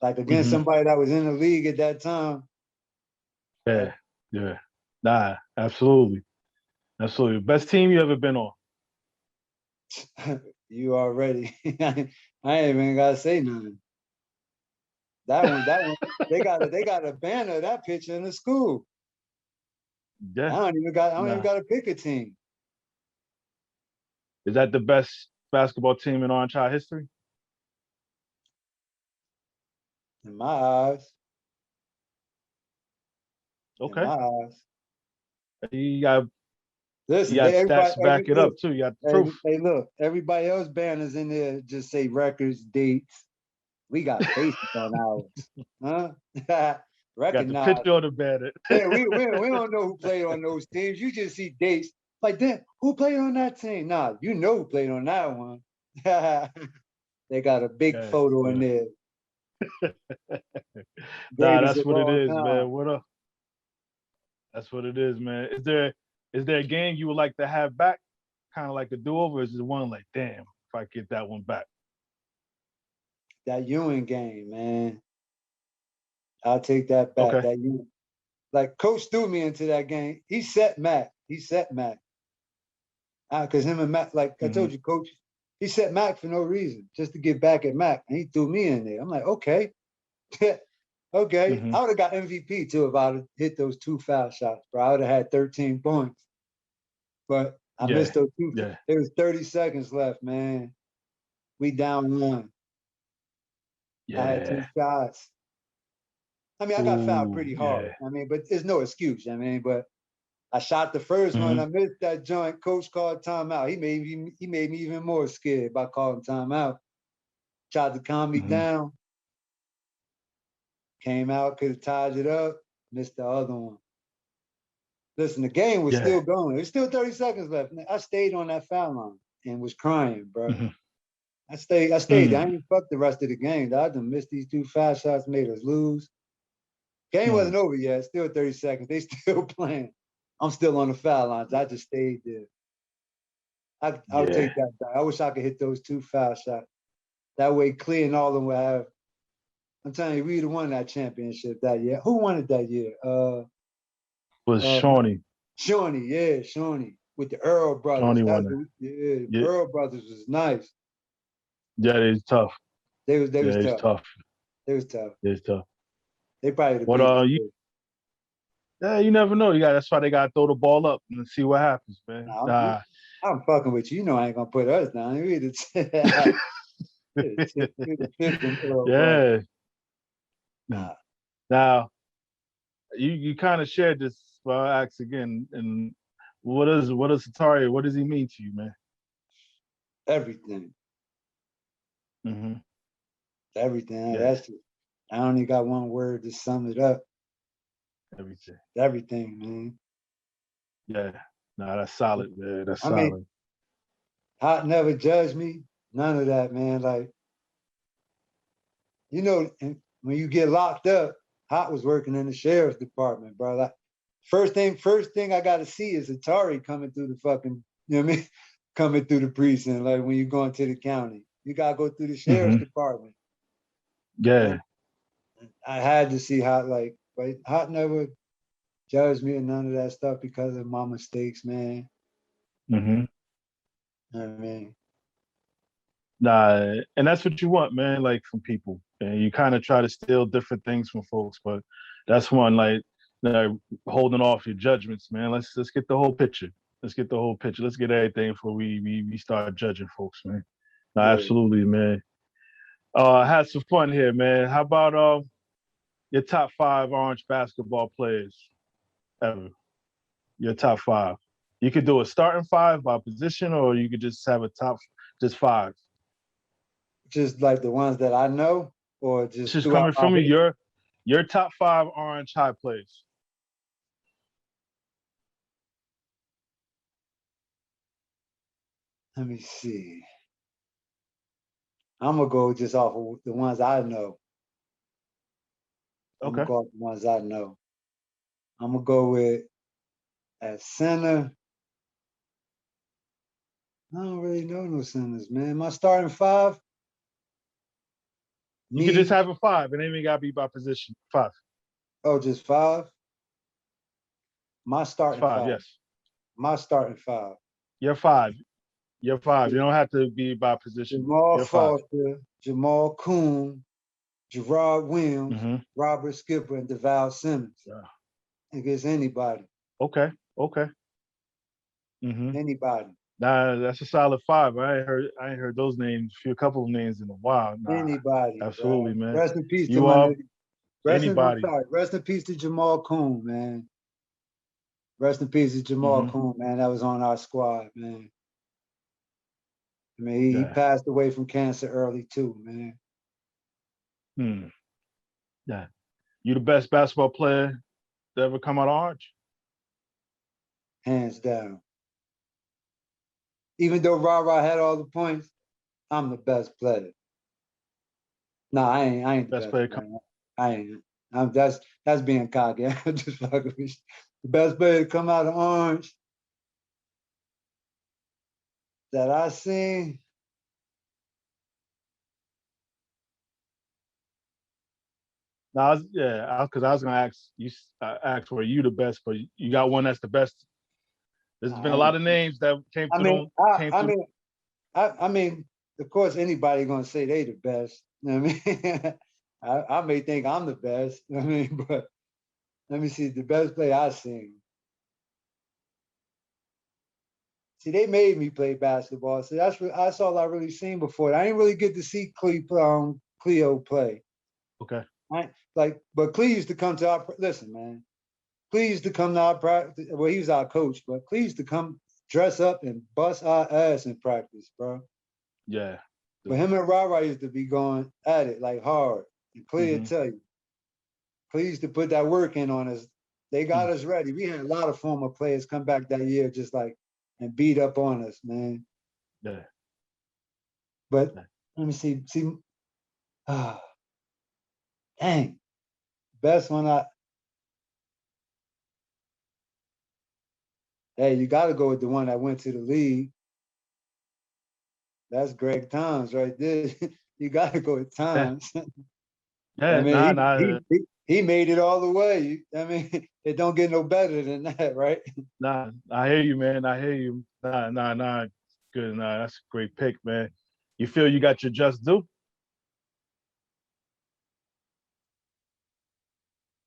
like against Mm-hmm. somebody that was in the league at that time, uh, Yeah. Yeah. Nah, absolutely. Absolutely. Best team you ever been on? you already. I ain't even gotta say nothing. That one, they got a banner of that picture in the school. Yeah. I don't even Nah. gotta pick a team. Is that the best basketball team in Orange High history? In my eyes. In Okay. my eyes. You got you Listen, got they stats everybody to back it up look, too. You got the hey, proof. hey, look, everybody else banners in there just say records, dates. We got faces on ours. Huh? You got the Recognize. picture on the banner. Yeah, we don't know who played on those teams. You just see dates. Like, then who played on that team? Nah, you know who played on that one. They got a big Yeah, photo in yeah. there. Nah, Greatest that's of what it all is, time. man. What up? That's what it is, man. Is there a game you would like to have back? Kind of like a do-over, is it one like, damn, if I get that one back? That Ewing game, man. I'll take that back. Okay. That Ewing. Like Coach threw me into that game. He set Mac. Because him and Mac, like I Mm-hmm. told you, Coach, he set Mac for no reason, just to get back at Mac. And he threw me in there. I'm like, okay. Okay. Mm-hmm. I would have got MVP too if I would have hit those two foul shots, bro. I would have had 13 points. But I Yeah. missed those two. Yeah. There was 30 seconds left, man. We down one. I had two Yeah. shots. I mean, I got fouled Ooh, pretty hard. yeah. I mean, but there's no excuse. I mean, but I shot the first one. Mm-hmm. I missed that joint. Coach called timeout. He made me even more scared by calling timeout. Tried to calm me Mm-hmm. down. Came out, could have tied it up. Missed the other one. Listen, the game was Yeah. still going. There's still 30 seconds left. I stayed on that foul line and was crying, bro. Mm-hmm. I stayed. I stayed. I Mm-hmm. ain't fucked the rest of the game. I done missed these two foul shots, made us lose. Game Mm-hmm. wasn't over yet. Still 30 seconds. They still playing. I'm still on the foul lines. I just stayed there. I would Yeah. take that back. I wish I could hit those two foul shots. That way, Clear and all them would have. I'm telling you, we'd have won that championship that year. Who won it that year? Was Uh, Shawnee. Shawnee, yeah, Shawnee with the Earl brothers. Shawnee That's won it. yeah, Yeah. Earl brothers was nice. Yeah, it's tough. They was Yeah, it's tough. tough. It was tough. It's tough. They probably would have What beat them. yeah, you never know. That's why they gotta throw the ball up and see what happens, man. Nah, Nah. I'm fucking with you. You know I ain't gonna put us down. We'd have tipped them little bugs. Yeah. Nah, Now you kind of shared this, but I'll ask again. And what is Atari? What does he mean to you, man? everything. Mm-hmm. Everything. Yeah, That's just, I only got one word to sum it up. everything. Everything, man. Yeah. Nah, that's solid, man. That's I mean, solid. Hot never judged me. None of that, man. Like, when you get locked up, Hot was working in the sheriff's department, bro. Like, first thing I got to see is Atari coming through the fucking, you know what I mean? Coming through the precinct, like when you're going to the county. You gotta go through the sheriff's Mm-hmm. department. Yeah. And I had to see Hot, like, but Hot never judged me or none of that stuff because of my mistakes, man. Mm-hmm. You know what I mean? Nah, and that's what you want, man. Like from people, and you kind of try to steal different things from folks, but that's one like holding off your judgments, man. Let's get the whole picture. Let's get the whole picture. Let's get everything before we start judging folks, man. No, Yeah. absolutely, man. I had some fun here, man. How about your top five Orange basketball players ever? Your top five. You could do a starting five by position, or you could just have a top, just five. Just like the ones that I know, or It's just just throughout coming my from me. history. Your top five Orange high plays. Let me see. I'm gonna go just off of the ones I know. I'm gonna Okay. go off the ones I know. I'm gonna go with at center. I don't really know no centers, man. My starting five, You could just me. have a five, and then we gotta be by position. Five. Oh, just five. My starting Five. five. Yes. My starting five. You're five. You're five. You don't have to be by position. Jamal You're five. Foster, Jamal Coon, Gerard Williams, Mm-hmm. Robert Skipper, and DeVal Simmons. Yeah. Against anybody. Okay. Okay. Mm-hmm. Anybody. Nah, that's a solid five. I ain't heard those names, a couple of names in a while. Nah, Anybody, absolutely, bro. man. Rest in peace to You my are nigga. I'm anybody. sorry. Rest in peace to Jamal Coon, man. Rest in peace to Jamal Mm-hmm. Coon, man. That was on our squad, man. I mean, he Yeah. passed away from cancer early too, man. Hmm. Yeah. You the best basketball player to ever come out of Orange? Hands down. Even though Ra Ra had all the points, I'm the best player. No, I ain't the Best best player come. player. I ain't. That's being cocky. I'm just fucking with you. The best player to come out of Orange that I seen. No, because I was gonna ask you, ask were you the best, but you got one that's the best. There's been a I lot ain't. of names that I mean, came through. I mean, of course, anybody gonna say they the best. You know what I mean, I may think I'm the best. You know what I mean, but let me see the best play I seen. See, they made me play basketball. So that's all I really seen before. I didn't really get to see Cleo play. Okay. But Cleo used to come to our listen, man. Cleo used to come to our practice. Well, he was our coach, but Cleo used to come dress up and bust our ass in practice, bro. Yeah. But him and Ra used to be going at it like hard. And Cleo Mm-hmm. tell you, Cleo used to put that work in on us. They got Mm. us ready. We had a lot of former players come back that year just like and beat up on us, man. Yeah. But Yeah. let me see, ah, dang, best one hey, you got to go with the one that went to the league. That's Greg Toms right there. You got to go with Yeah. Toms. I Yeah. Nah. mean, Nah. he made it all the way. I mean, it don't get no better than that, right? Nah. I hear you, man. I hear you. Nah. Nah. Nah. Good. Nah. That's a great pick, man. You feel you got your just due?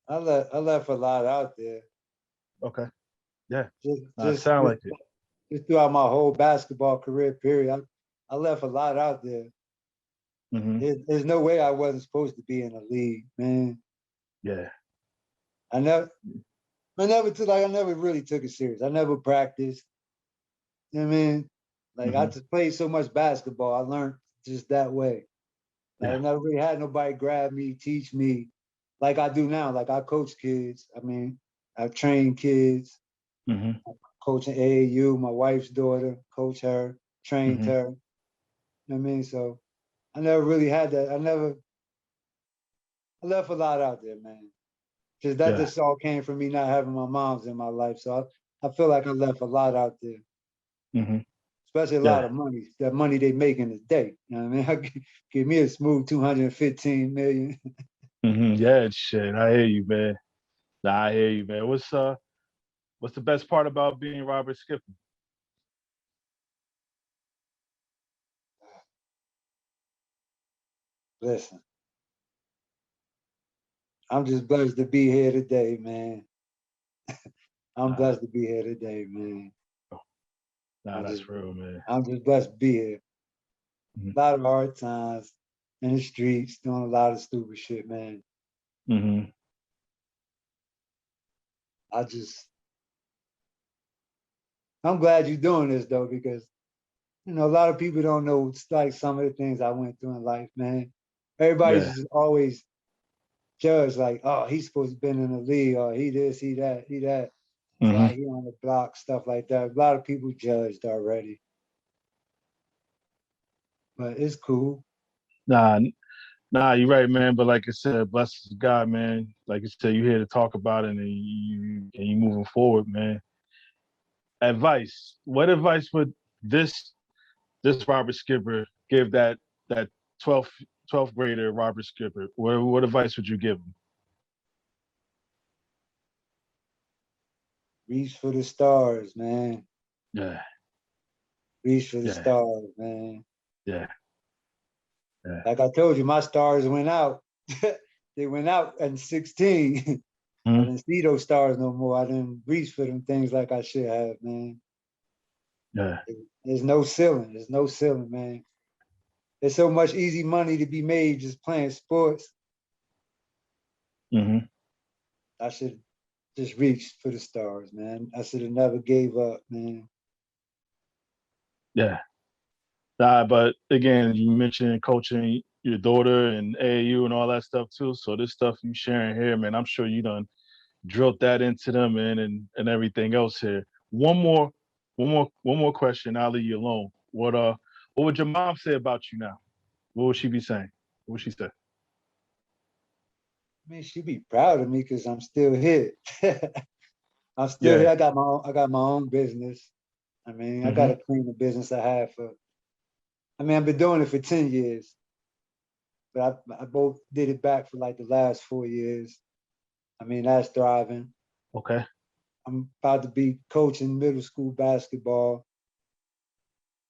I left a lot out there. Okay. Yeah. Just just Sound just like it. just throughout my whole basketball career period. I left a lot out there. Hmm. There's no way I wasn't supposed to be in the league, man. Yeah. I never I never really took it serious. I never practiced. You know what I mean? Like I Hmm. just played so much basketball. I learned just that way. Like I Yeah. never really had nobody grab me, teach me like I do now. Like I coach kids. I mean, I train kids, Hmm. coaching AAU, my wife's daughter, coach her, trained Hmm. her. You know what I mean? So I never really had that. I left a lot out there, man. Just that Yeah. just all came from me not having my moms in my life. So I feel like I left a lot out there, Hmm. especially a lot Yeah. of money. That money they make in a day. You know what I mean? Give me a smooth 215 million. Yeah. Shit. I hear you, man. Nah, I hear you, man. What's the best part about being Robert Skipper? Listen, I'm just blessed to be here today, man. I'm Nah, blessed to be here today, man. nah, I'm just that's real, man. I'm just blessed to be here. Hmm. A lot of hard times in the streets, doing a lot of stupid shit, man. Hmm. I just I'm glad you're doing this though, because a lot of people don't know like some of the things I went through in life, man. Everybody's Yeah. just always judged like, oh, he's supposed to been in the league, or he this, he that, he that. Hmm. Why he on the block, stuff like that. A lot of people judged already, but it's cool. Nah, nah, you're right, man. But like I said, bless God, man. Like I said, you're here to talk about it, and you moving forward, man. Advice. What advice would this this Robert Skipper give that 12th 12th grader Robert Skipper? What advice would you give him? Reach for the stars, man. Yeah, Reach for the yeah, stars, man. yeah, yeah. Like I told you, my stars went out. They went out at 16. I Mhm. didn't see those stars no more. I didn't reach for them things like I should have, man. Yeah. There's no ceiling. There's no ceiling, man. There's so much easy money to be made just playing sports. Hmm. I should just reach for the stars, man. I should have never gave up, man. Yeah. But again, you mentioned coaching your daughter and AAU and all that stuff too. So this stuff you sharing here, man, I'm sure you done drilled that into them, man, and everything else here. One more, one more question. I'll leave you alone. What would your mom say about you now? What would she be saying? What would she say? I mean, she'd be proud of me because I'm still here. I'm still here. Yeah. I got my own business. I mean, I got Hmm. to clean the business I have for. I mean, I've been doing it for 10 years, but I both did it back for like the last 4 years. I mean, that's thriving. Okay. I'm about to be coaching middle school basketball.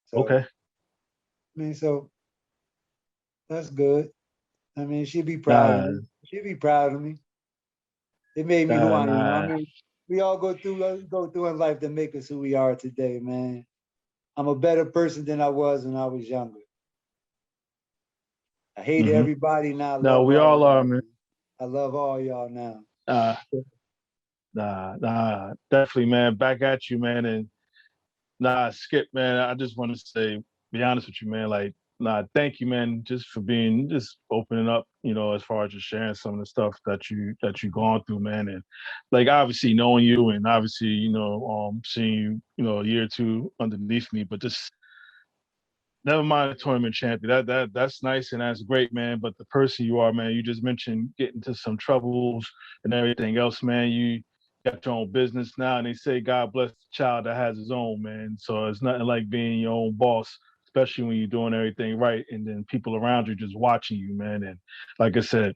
So, Okay. I mean, so that's good. I mean, she'd be proud of Nah. me. She'd be proud of me. It made me who Nah. I am. I Nah. mean, we all go through in life to make us who we are today, man. I'm a better person than I was when I was younger. I hate Hmm. everybody now. I No, love we all all are, y'all. man. Man. I love all y'all now. Uh, definitely, man. Back at you, man. And Skip, man. I just want to say, be honest with you, man. Like, thank you, man, just for being just opening up. As far as just sharing some of the stuff that you gone through, man. And like, obviously knowing you, and obviously, seeing you, a year or two underneath me, but just never mind the tournament champion. That's nice and that's great, man. But the person you are, man, you just mentioned getting into some troubles and everything else, man. You got your own business now, and they say God bless the child that has his own, man. So it's nothing like being your own boss, especially when you're doing everything right, and then people around you just watching you, man. And like I said,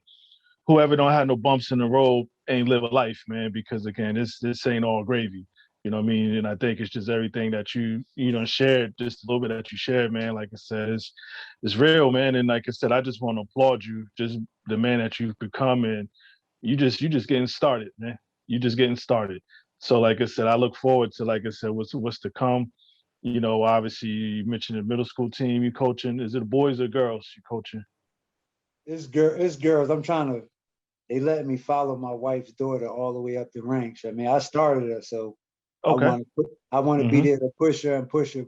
whoever don't have no bumps in the road ain't live a life, man. Because again, this ain't all gravy. You know what I mean? And I think it's just everything that you shared, just a little bit that you shared, man. Like I said, it's real, man. And like I said, I just want to applaud you, just the man that you've become, and you just getting started, man. You just getting started. So like I said, I look forward to, like I said, what's to come. Obviously you mentioned the middle school team you coaching. Is it boys or girls you coaching? It's girls. They let me follow my wife's daughter all the way up the ranks. I mean, I started her, so Okay. I want to be Mm-hmm. there to push her and push her.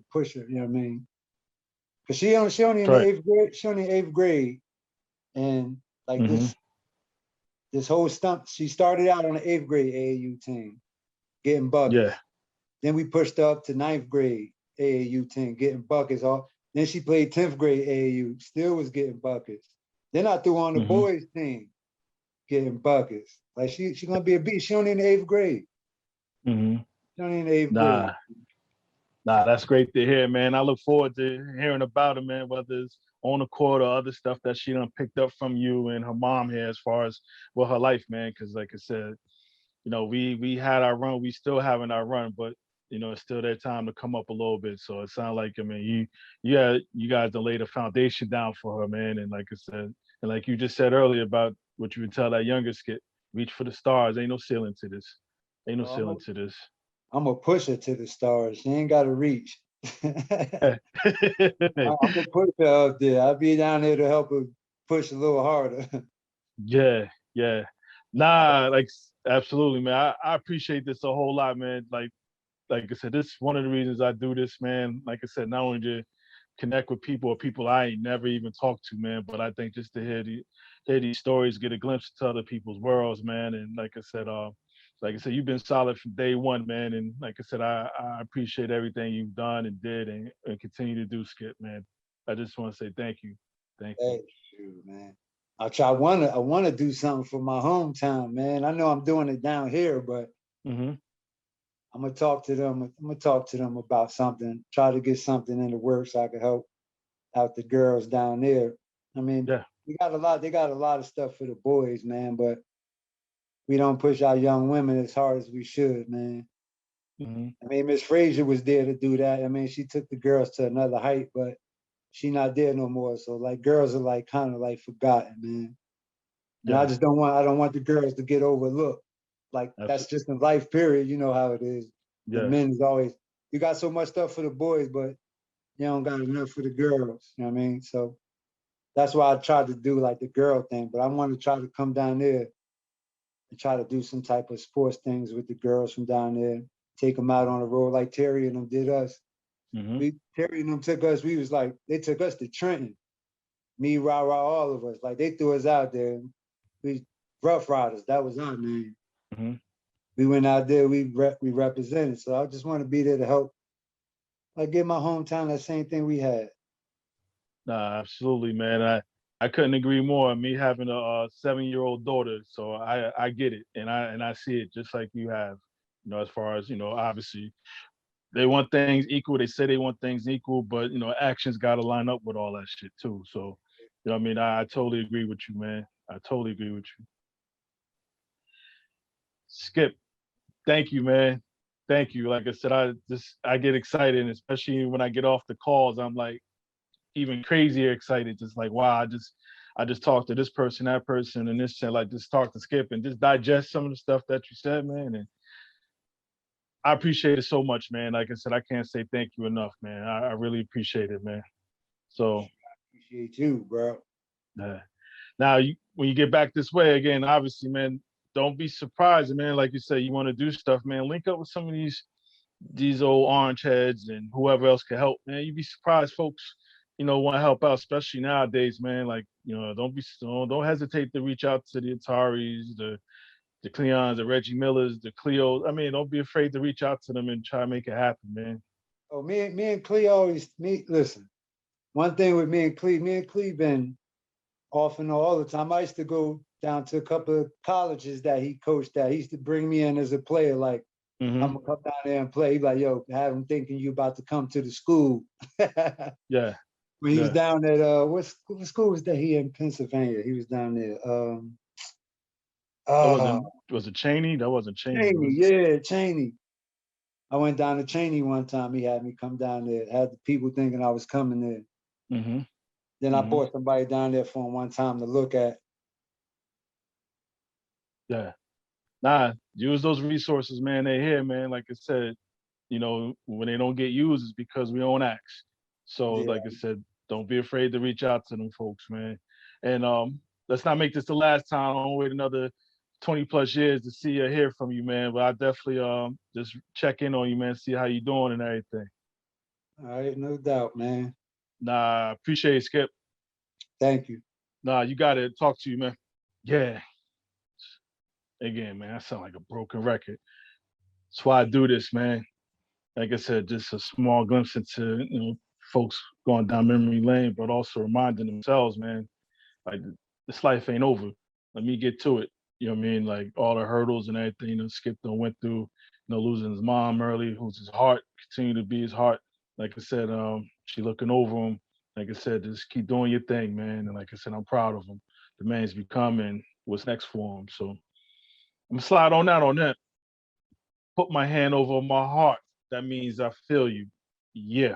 You know what I mean? Because she only in the Right. eighth grade. She only in eighth grade, and like Mm-hmm. this whole stump. She started out on the eighth grade AAU team, getting Yeah. buckets. Then we pushed her up to ninth grade AAU team, getting buckets. Then she played 10th grade AAU, still was getting buckets. Then I threw on the Mm-hmm. boys team, getting buckets. Like she gonna be a beast. She only in the eighth grade. Mm-hmm. She only in the eighth grade. Nah, nah, that's great to hear, man. I look forward to hearing about it, man, whether it's on the court or other stuff that she done picked up from you and her mom here as far as her life, man. Because like I said, we had our run, we still having our run, but it's still their time to come up a little bit. So it sounds like, I mean, you guys done laid a foundation down for her, man. And like I said, and like you just said earlier about what you would tell that younger skit, reach for the stars. Ain't no ceiling to this. Ain't no So ceiling to this. I'm gonna push her to the stars. She ain't gotta reach. I'm gonna push her up there. I'll be down there to help her push a little harder. Yeah, yeah. Nah, like absolutely, man. I appreciate this a whole lot, man. Like I said, this is one of the reasons I do this, man. Like I said, not only to connect with people or people I ain't never even talked to, man, but I think just to hear these stories, get a glimpse to other people's worlds, man. And like I said, you've been solid from day one, man. And like I said, I appreciate everything you've done and did and continue to do, Skip, man. I just want to say thank you. Thank you. Hey, shoot, man. I wanna do something for my hometown, man. I know I'm doing it down here, but Mm-hmm. I'm gonna talk to them. I'm gonna talk to them about something. Try to get something in the works so I can help out the girls down there. I mean, Yeah. we got a lot. They got a lot of stuff for the boys, man. But we don't push our young women as hard as we should, man. Mm-hmm. I mean, Miss Frazier was there to do that. I mean, she took the girls to another height, but she not there no more. So like, girls are like kind of like forgotten, man. And I Yeah. just don't want. I don't want the girls to get overlooked. Like that's Absolutely. just a life period. You know how it is. The Yeah. men is always. You got so much stuff for the boys, but you don't got enough for the girls. You know what I mean? So that's why I tried to do like the girl thing. But I want to try to come down there and try to do some type of sports things with the girls from down there. Take them out on the road like Terry and them did us. Mm-hmm. Terry and them took us. We was like they took us to Trenton. Me, Rah Rah, all of us. Like they threw us out there. We Rough Riders. That was our name. Mm-hmm. We went out there. We represented. So I just want to be there to help. Like give my hometown that same thing we had. Nah, absolutely, man. I couldn't agree more. Me having a 7-year-old daughter, so I get it, and I see it just like you have. As far as obviously they want things equal. They say they want things equal, but actions got to line up with all that shit too. So, what I mean, I totally agree with you, man. I totally agree with you. Skip, thank you, man. Thank you. Like I said, I get excited, and especially when I get off the calls. I'm like even crazier excited. Just like, wow, I just talked to this person, that person, and this like just talk to Skip and just digest some of the stuff that you said, man. And I appreciate it so much, man. Like I said, I can't say thank you enough, man. I really appreciate it, man. So Appreciate you, bro. uh, now when you get back this way again, obviously, man, don't be surprised, man. Like you said, you want to do stuff, man. Link up with some of these old orange heads and whoever else can help, man. You'd be surprised, folks. Want to help out, especially nowadays, man. Like, don't hesitate to reach out to the Ataris, the Cleons, the Reggie Millers, the Cleos. I mean, don't be afraid to reach out to them and try to make it happen, man. Oh, me and Clee always me. Listen, one thing with me and Clee been off and on all the time. I used to go down to a couple of colleges that he coached at. He used to bring me in as a player, like I'm Hmm. gonna come down there and play. He's like, yo, have him thinking you about to come to the school. Yeah, When he was yeah. down at what school was that he in Pennsylvania? He was down there. That Uh was it Cheney? That wasn't Cheney, Cheney, was it? yeah, Cheney. I went down to Cheney one time. He had me come down there. Had the people thinking I was coming there. Hmm. Then I Hmm. brought somebody down there for him one time to look at. Yeah. Nah, use those resources, man. They here, man. Like I said, when they don't get used, it's because we don't ask. So, Yeah. like I said, don't be afraid to reach out to them folks, man. And let's not make this the last time. I don't wait another 20 plus years to see or hear from you, man. But I definitely just check in on you, man, see how you doing and everything. All right, no doubt, man. Nah, appreciate it, Skip. Thank you. Nah, you got to talk to you, man. Yeah. Again, man, I sound like a broken record. That's why I do this, man. Like I said, just a small glimpse into folks going down memory lane, but also reminding themselves, man, like this life ain't over. Let me get to it. You know what I mean? Like all the hurdles and everything, Skip done went through, losing his mom early, who's his heart, continue to be his heart. Like I said, she looking over him. Like I said, just keep doing your thing, man. And like I said, I'm proud of him. The man's becoming what's next for him. So I'm gonna slide on that. Put my hand over my heart. That means I feel you. Yeah.